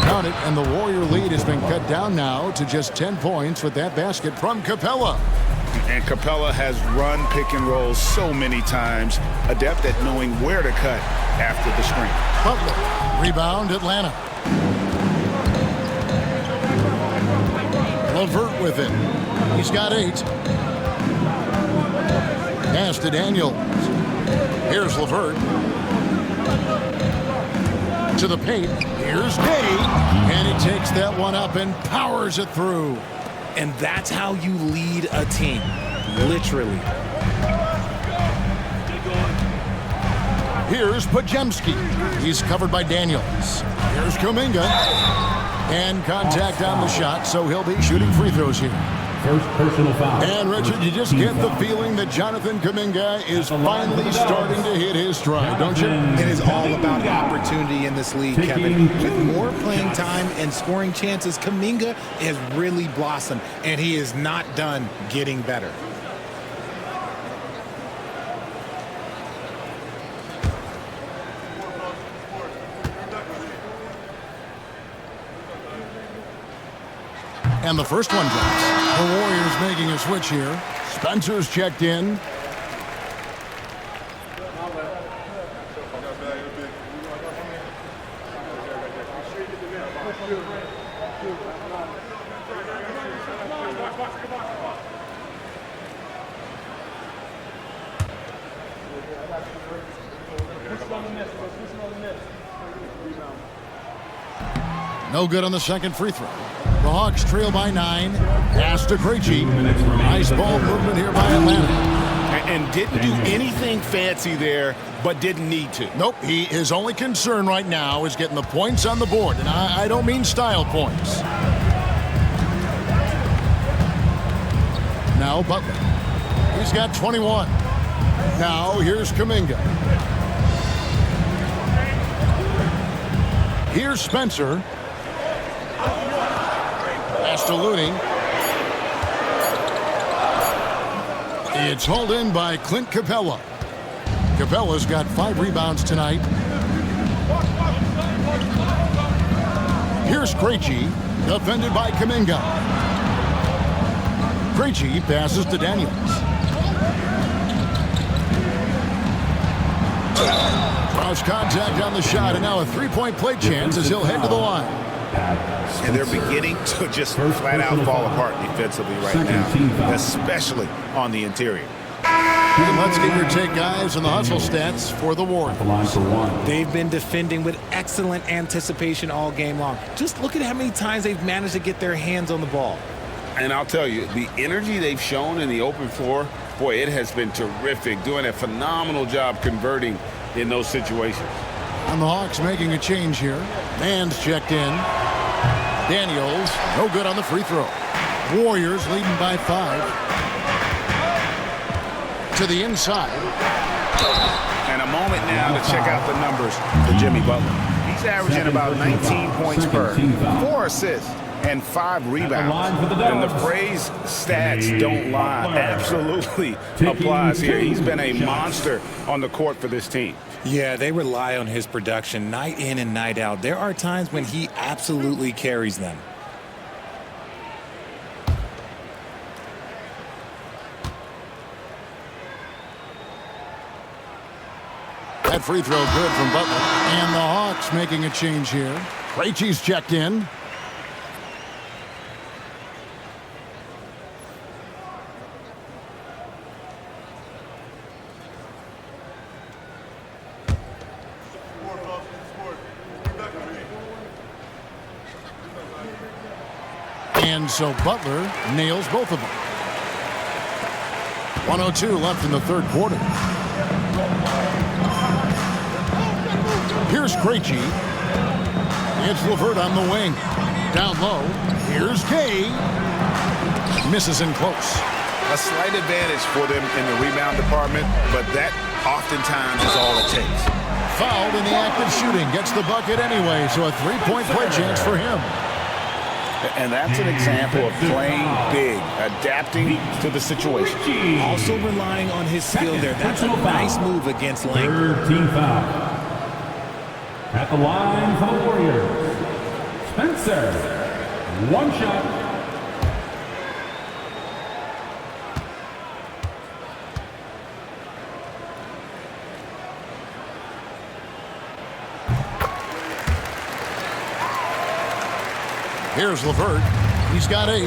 Count it, and the Warrior lead has been cut down now to just 10 points with that basket from Capella. And Capella has run pick and roll so many times, adept at knowing where to cut after the screen. Butler, rebound, Atlanta. LeVert with it. He's got 8. Pass to Daniels. Here's LeVert. To the paint. Here's Day. And he takes that one up and powers it through. And that's how you lead a team. Literally. Here's Pajemski. He's covered by Daniels. Here's Kuminga. And contact on the shot, so he'll be shooting free throws here. First personal foul. And, Richard, you just get the feeling that Jonathan Kuminga is finally starting to hit his stride, don't you? It is all about opportunity in this league, Kevin. With more playing time and scoring chances, Kuminga has really blossomed, and he is not done getting better. And the first one drops. The Warriors making a switch here. Spencer's checked in. No good on the second free throw. The Hawks trail by 9. Pass to Krejci. Nice ball movement here by Atlanta. And didn't do anything fancy there, but didn't need to. Nope, his only concern right now is getting the points on the board. And I don't mean style points. Now Butler. He's got 21. Now here's Kuminga. Here's Spencer. Pass to Looney. It's hauled in by Clint Capella. Capella's got 5 rebounds tonight. Here's Krejci, defended by Kuminga. Krejci passes to Daniels. Draws contact on the shot, and now a 3-point play chance as he'll head to the line. And they're beginning to just flat out fall apart defensively right now, especially on the interior. And let's get your take, guys, on the hustle stats for the Warriors. They've been defending with excellent anticipation all game long. Just look at how many times they've managed to get their hands on the ball. And I'll tell you, the energy they've shown in the open floor, boy, it has been terrific, doing a phenomenal job converting in those situations. And the Hawks making a change here. Man's checked in. Daniels, no good on the free throw. Warriors leading by 5. To the inside. And a moment now to check out the numbers for Jimmy Butler. He's averaging about 19 points per, 4 assists, and 5 rebounds. And the phrase stats don't lie absolutely applies here. He's been a monster on the court for this team. Yeah, they rely on his production night in and night out. There are times when he absolutely carries them. That free throw good from Butler. And the Hawks making a change here. Krejci's checked in. And so Butler nails both of them. 1:02 left in the third quarter. Here's Krejci. It's LeVert on the wing. Down low. Here's Gay. Misses in close. A slight advantage for them in the rebound department, but that oftentimes is all it takes. Fouled in the act of shooting. Gets the bucket anyway, so a three-point play chance for him. And that's an example of playing big, adapting to the situation. Also relying on his skill there. That's a nice move against length. Third team foul. At the line for the Warriors, Spencer. One shot. Here's LeVert. He's got 8.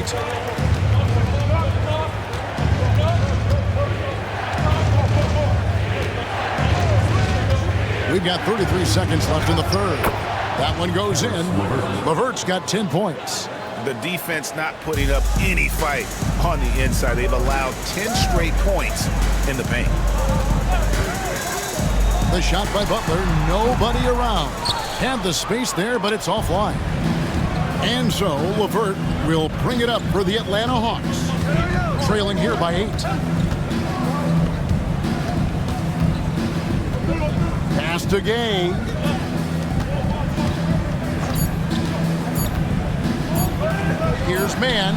We've got 33 seconds left in the third. That one goes in. LeVert's got 10 points. The defense not putting up any fight on the inside. They've allowed 10 straight points in the paint. The shot by Butler. Nobody around. Had the space there, but it's offline. And so LeVert will bring it up for the Atlanta Hawks. Trailing here by 8. Pass to Gay. Here's Mann.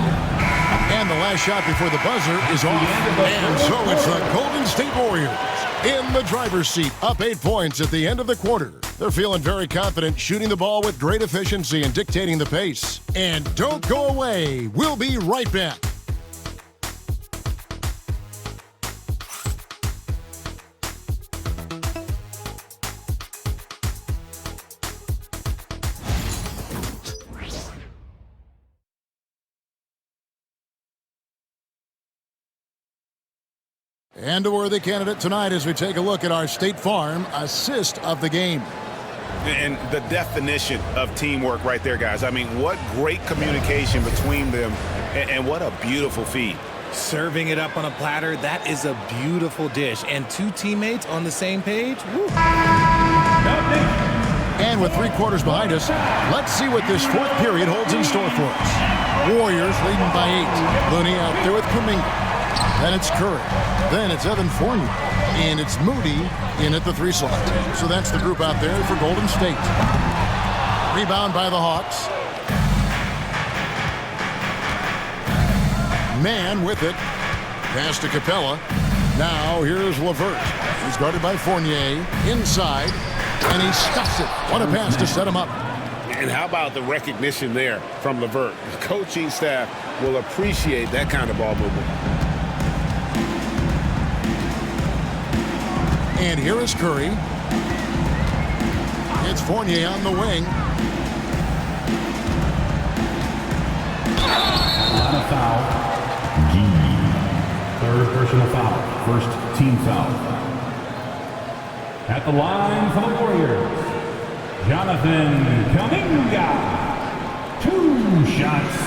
And the last shot before the buzzer is off. And so it's the Golden State Warriors in the driver's seat, up 8 points at the end of the quarter. They're feeling very confident, shooting the ball with great efficiency and dictating the pace. And don't go away. We'll be right back. And a worthy candidate tonight as we take a look at our State Farm assist of the game. And the definition of teamwork right there, guys. I mean, what great communication between them, and what a beautiful feed. Serving it up on a platter, that is a beautiful dish. And 2 teammates on the same page. Woo. And with 3 quarters behind us, let's see what this fourth period holds in store for us. Warriors leading by 8. Looney out there with Kuminga. Then it's Curry. Then it's Evan Fournier. And it's Moody in at the 3 slot. So that's the group out there for Golden State. Rebound by the Hawks. Mann with it. Pass to Capella. Now here's LeVert. He's guarded by Fournier. Inside. And he stuffs it. What a pass to set him up. And how about the recognition there from LeVert? The coaching staff will appreciate that kind of ball movement. And here is Curry. It's Fournier on the wing. Line of foul. G. Third personal foul. First team foul. At the line for the Warriors, Jonathan Kuminga. 2 shots.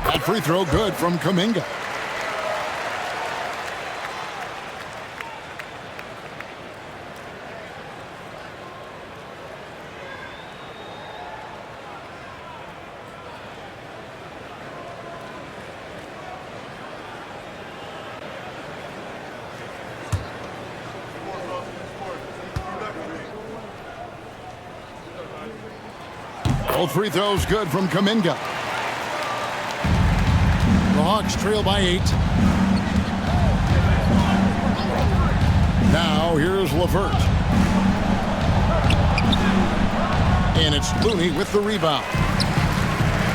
That free throw good from Kuminga. Both free throws good from Kuminga. The Hawks trail by 8. Now here's LeVert. And it's Looney with the rebound.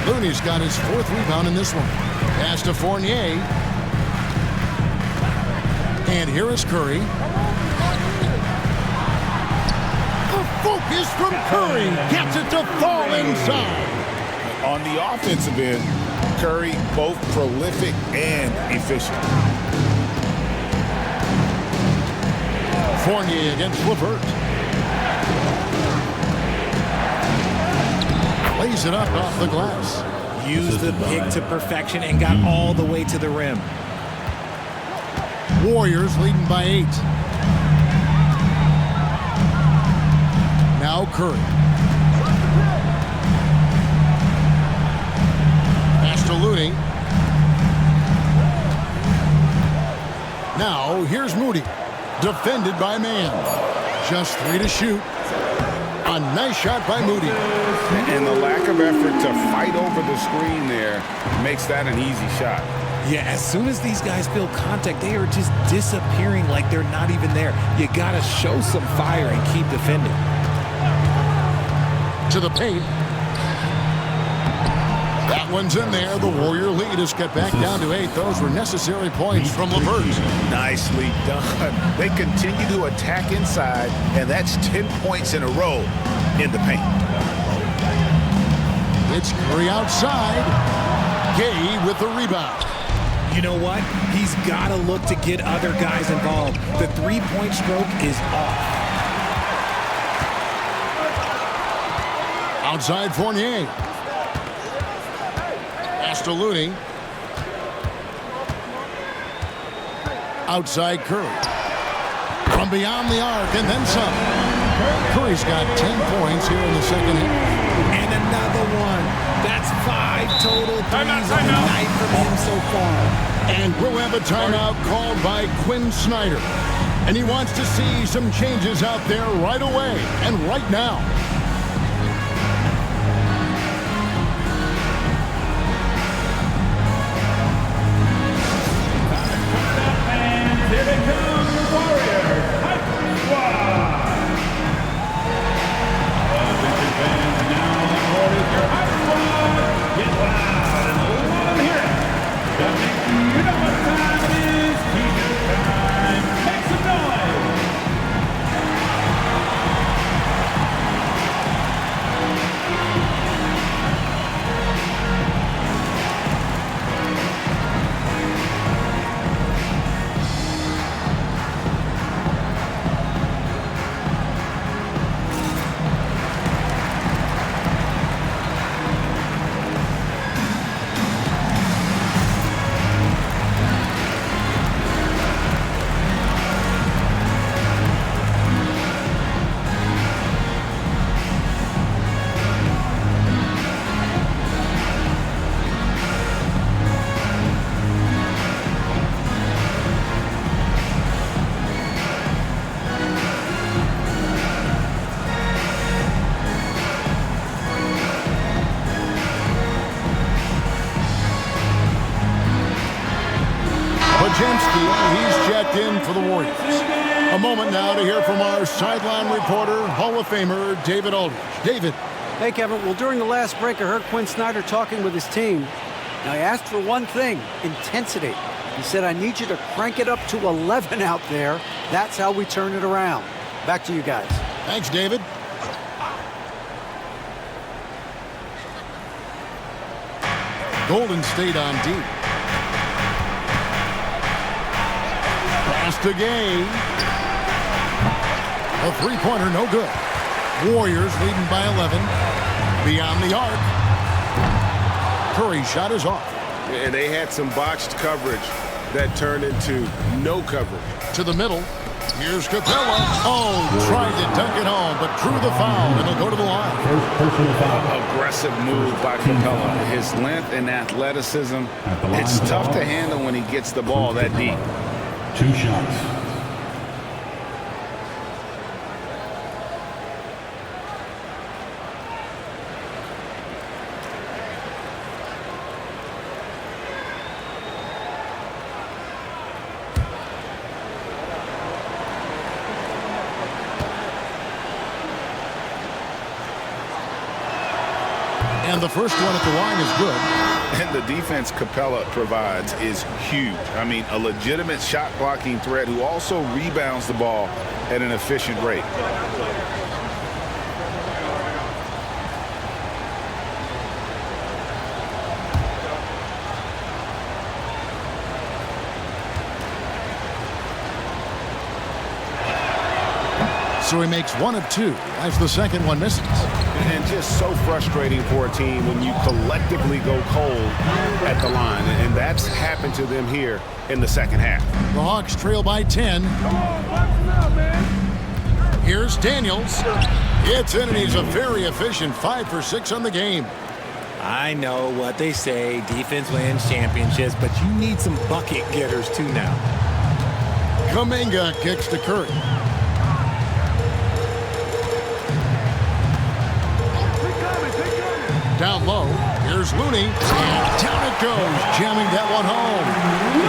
Looney's got his 4th rebound in this one. Pass to Fournier. And here is Curry. Focus from Curry. Gets it to fall inside. On the offensive end, Curry, both prolific and efficient. Fournier against LeVert. Lays it up off the glass. Used the pick to perfection and got all the way to the rim. Warriors leading by 8. Now Curry. Pass to Looney. Now here's Moody. Defended by Man. Just 3 to shoot. A nice shot by Moody. And the lack of effort to fight over the screen there makes that an easy shot. Yeah, as soon as these guys feel contact, they are just disappearing like they're not even there. You got to show some fire and keep defending. To the paint. That one's in there. The Warrior lead has got back down to 8. Those were necessary points from LeVert. Nicely done. They continue to attack inside, and that's 10 points in a row in the paint. It's Curry outside. Gay with the rebound. You know what? He's got to look to get other guys involved. The three-point stroke is off. Outside Fournier. Pass to Looney. Outside Curry. From beyond the arc and then some. Curry's got 10 points here in the second half. And another one. That's 5 total threes on the night from him so far. And we'll have a timeout called by Quinn Snyder. And he wants to see some changes out there right away and right now. And here they come, the Warriors. Hype Squad. Attention fans, now on the court is your Hype Squad. Get loud and let them hear it. You know what time it is. T-shirt time. Make some noise. He's checked in for the Warriors. A moment now to hear from our sideline reporter, Hall of Famer David Aldridge. David. Hey, Kevin. Well, during the last break, I heard Quinn Snyder talking with his team. Now, I asked for one thing, intensity. He said, I need you to crank it up to 11 out there. That's how we turn it around. Back to you guys. Thanks, David. Golden State on deep. Pass to Gay. A three-pointer, no good. Warriors leading by 11. Beyond the arc. Curry's shot is off. And they had some botched coverage that turned into no coverage. To the middle. Here's Capella. Oh, tried to dunk it home, but drew the foul, and he'll go to the line. Aggressive move by Capella. His length and athleticism, it's tough to handle when he gets the ball that deep. 2 shots. And the first one at the line is good. And the defense Capella provides is huge. I mean, a legitimate shot blocking threat who also rebounds the ball at an efficient rate. So he makes 1 of 2 as the second one misses. And just so frustrating for a team when you collectively go cold at the line. And that's happened to them here in the second half. The Hawks trail by 10. Here's Daniels. It's in, and he's a very efficient 5 for 6 on the game. I know what they say, defense wins championships, but you need some bucket getters too now. Kuminga kicks to Curry. Down low, here's Looney, and down it goes, jamming that one home.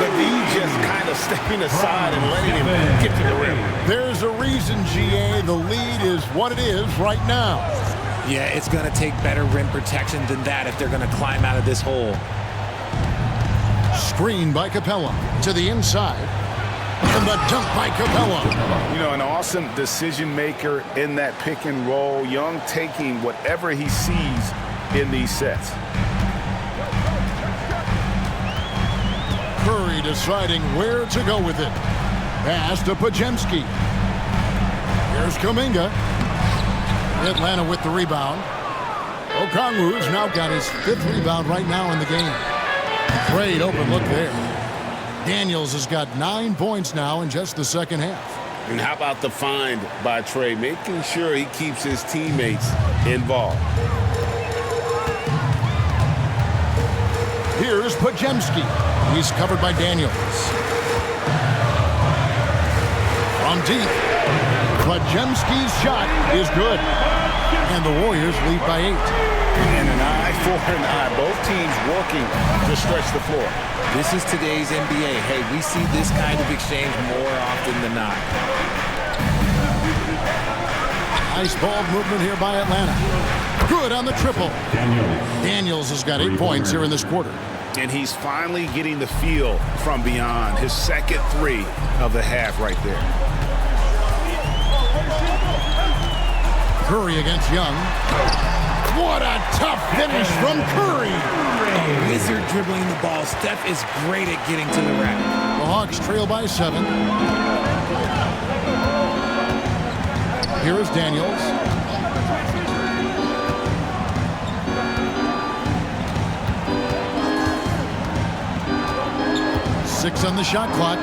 The D just kind of stepping aside and letting him get to the rim. There's a reason, GA, the lead is what it is right now. Yeah, it's going to take better rim protection than that if they're going to climb out of this hole. Screen by Capella to the inside. And the dunk by Capella. You know, an awesome decision maker in that pick and roll. Young taking whatever he sees in these sets. Curry deciding where to go with it. Pass to Pajemski. Here's Kuminga. Atlanta with the rebound. Okongwu's now got his 5th rebound right now in the game. Great open look there. Daniels has got 9 points now in just the second half. And how about the find by Trey, making sure he keeps his teammates involved. Here's Pajemski. He's covered by Daniels. From deep. Pajemski's shot is good. And the Warriors lead by 8. And an eye for an eye. Both teams working to stretch the floor. This is today's NBA. Hey, we see this kind of exchange more often than not. Nice ball movement here by Atlanta. Good on the triple. Daniels has got 8 points here in this quarter. And he's finally getting the feel from beyond. His second 3 of the half right there. Curry against Young. What a tough finish from Curry. A wizard dribbling the ball. Steph is great at getting to the rack. The Hawks trail by 7. Here is Daniels. Six on the shot clock.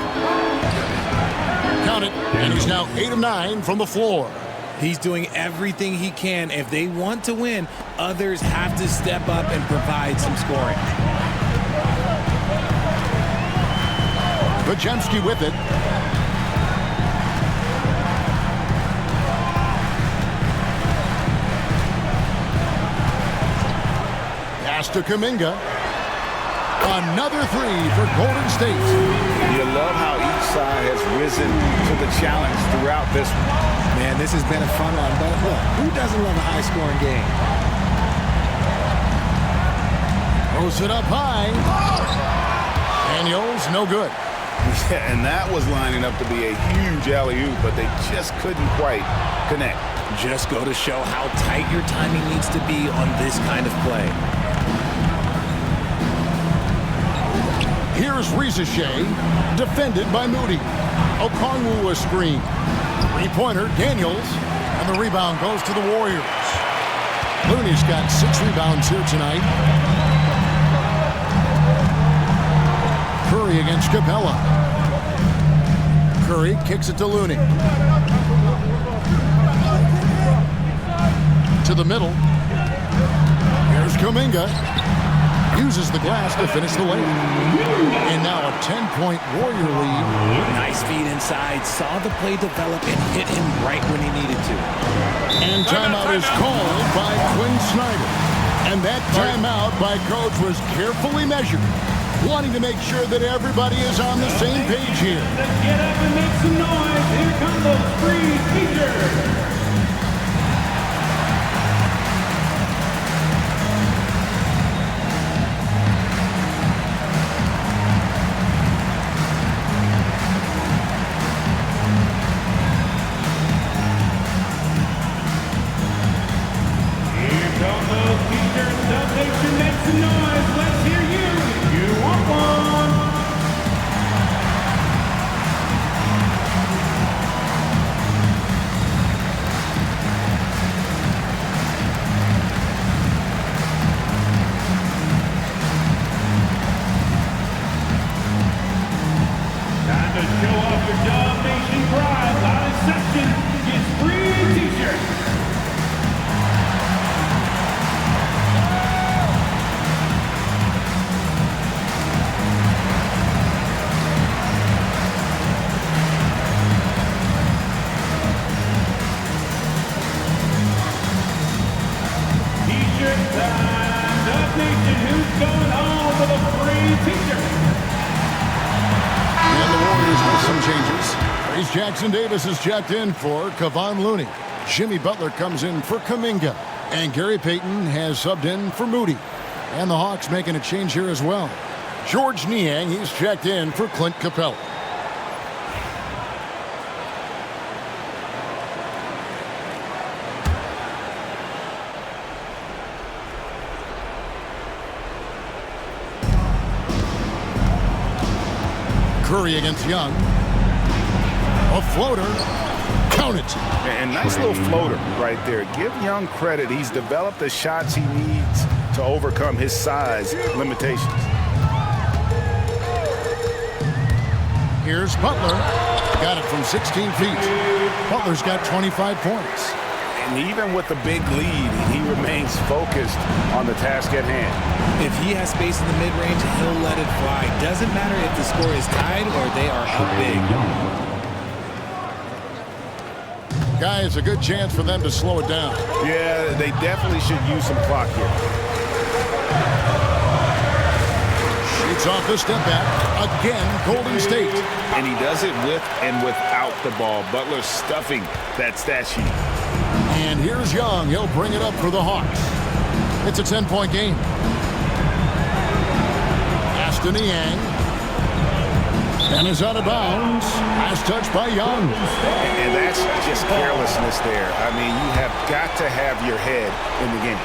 Count it. And he's now 8 of 9 from the floor. He's doing everything he can. If they want to win, others have to step up and provide some scoring. Pajemski with it. Pass to Kuminga. Another 3 for Golden State. You love how each side has risen to the challenge throughout this one. Man, this has been a fun one, but look, who doesn't love a high-scoring game? Throws it up high. Daniels, no good. Yeah, and that was lining up to be a huge alley-oop, but they just couldn't quite connect. Just go to show how tight your timing needs to be on this kind of play. Here's Shea, defended by Moody. Okongwu a screen. 3-pointer, Daniels, and the rebound goes to the Warriors. Looney's got 6 rebounds here tonight. Curry against Capella. Curry kicks it to Looney. To the middle. Here's Kuminga. Uses the glass to finish the layup. And now a 10-point Warrior lead. Nice feed inside. Saw the play develop and hit him right when he needed to. And timeout is called by Quinn Snyder. And that timeout by Coach was carefully measured, wanting to make sure that everybody is on the same page here. Let's get up and make some noise. Here come those three speakers. To show off your Dub Nation pride, loudest section gets free t-shirts. T-shirt time. Dub Nation, who's going home with a free t-shirt? And the Warriors with some changes. Trace Jackson Davis is checked in for Kevon Looney. Jimmy Butler comes in for Kuminga. And Gary Payton has subbed in for Moody. And the Hawks making a change here as well. George Niang, he's checked in for Clint Capella. Curry against Young. A floater. Count it. And nice little floater right there. Give Young credit. He's developed the shots he needs to overcome his size limitations. Here's Butler. Got it from 16 feet. Butler's got 25 points. And even with the big lead, he remains focused on the task at hand. If he has space in the mid-range, he'll let it fly. Doesn't matter if the score is tied or they are up big. Guys, a good chance for them to slow it down. Yeah, they definitely should use some clock here. Shoots off the step back. Again, Golden State. And he does it with and without the ball. Butler stuffing that stat sheet. And here's Young. He'll bring it up for the Hawks. It's a 10-point game. Pass to Niang. And is out of bounds. Last touch by Young. And that's just carelessness there. I mean, you have got to have your head in the game.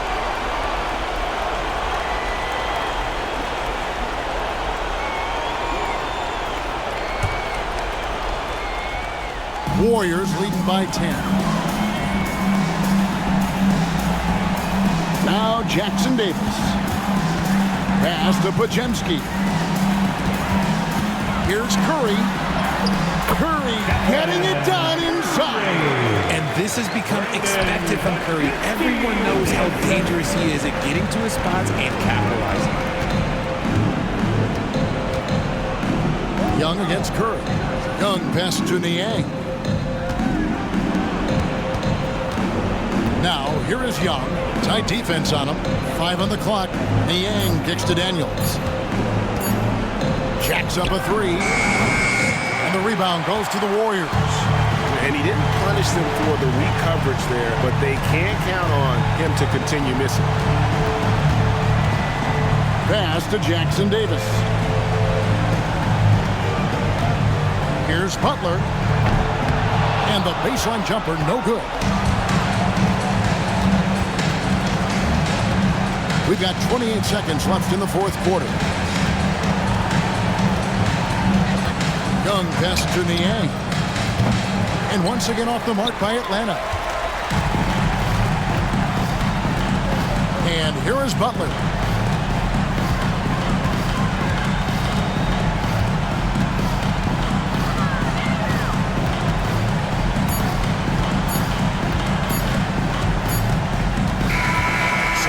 Warriors leading by 10. Now Jackson Davis. Pass to Podziemski. Here's Curry. Curry getting it done inside. And this has become expected from Curry. Everyone knows how dangerous he is at getting to his spots and capitalizing. Young against Curry. Young pass to Niang. Now, here is Young. Tight defense on him. 5 on the clock. Niang kicks to Daniels. Jacks up a 3. And the rebound goes to the Warriors. And he didn't punish them for the weak coverage there, but they can't count on him to continue missing. Pass to Jackson Davis. Here's Butler. And the baseline jumper, no good. We've got 28 seconds left in the fourth quarter. Young pass to Niang. And once again off the mark by Atlanta. And here is Butler.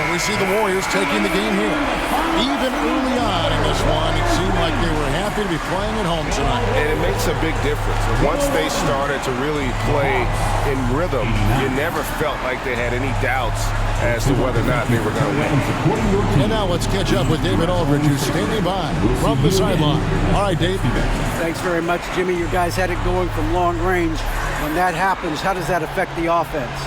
We see the Warriors taking the game here. Even early on in this one, it seemed like they were happy to be playing at home tonight. And it makes a big difference. Once they started to really play in rhythm, you never felt like they had any doubts as to whether or not they were going to win. And now let's catch up with David Aldridge, who's standing by from the sideline. All right, Dave. Thanks very much, Jimmy. You guys had it going from long range. When that happens, how does that affect the offense?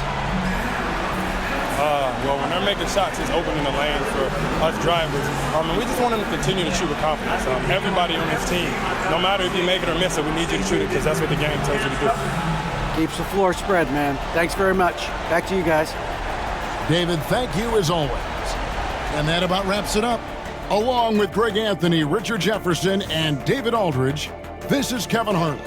Well, when they're making shots, it's opening the lane for us drivers. And we just want them to continue to shoot with confidence. Everybody on this team, no matter if you make it or miss it, we need you to shoot it because that's what the game tells you to do. Keeps the floor spread, man. Thanks very much. Back to you guys. David, thank you as always. And that about wraps it up. Along with Greg Anthony, Richard Jefferson, and David Aldridge, this is Kevin Harlan.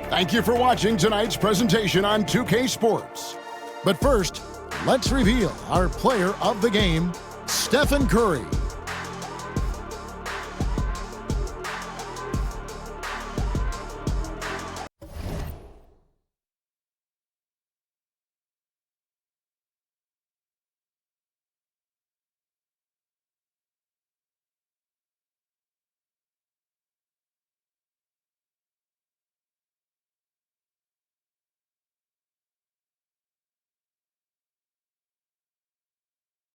Thank you for watching tonight's presentation on 2K Sports. But first, let's reveal our player of the game, Stephen Curry.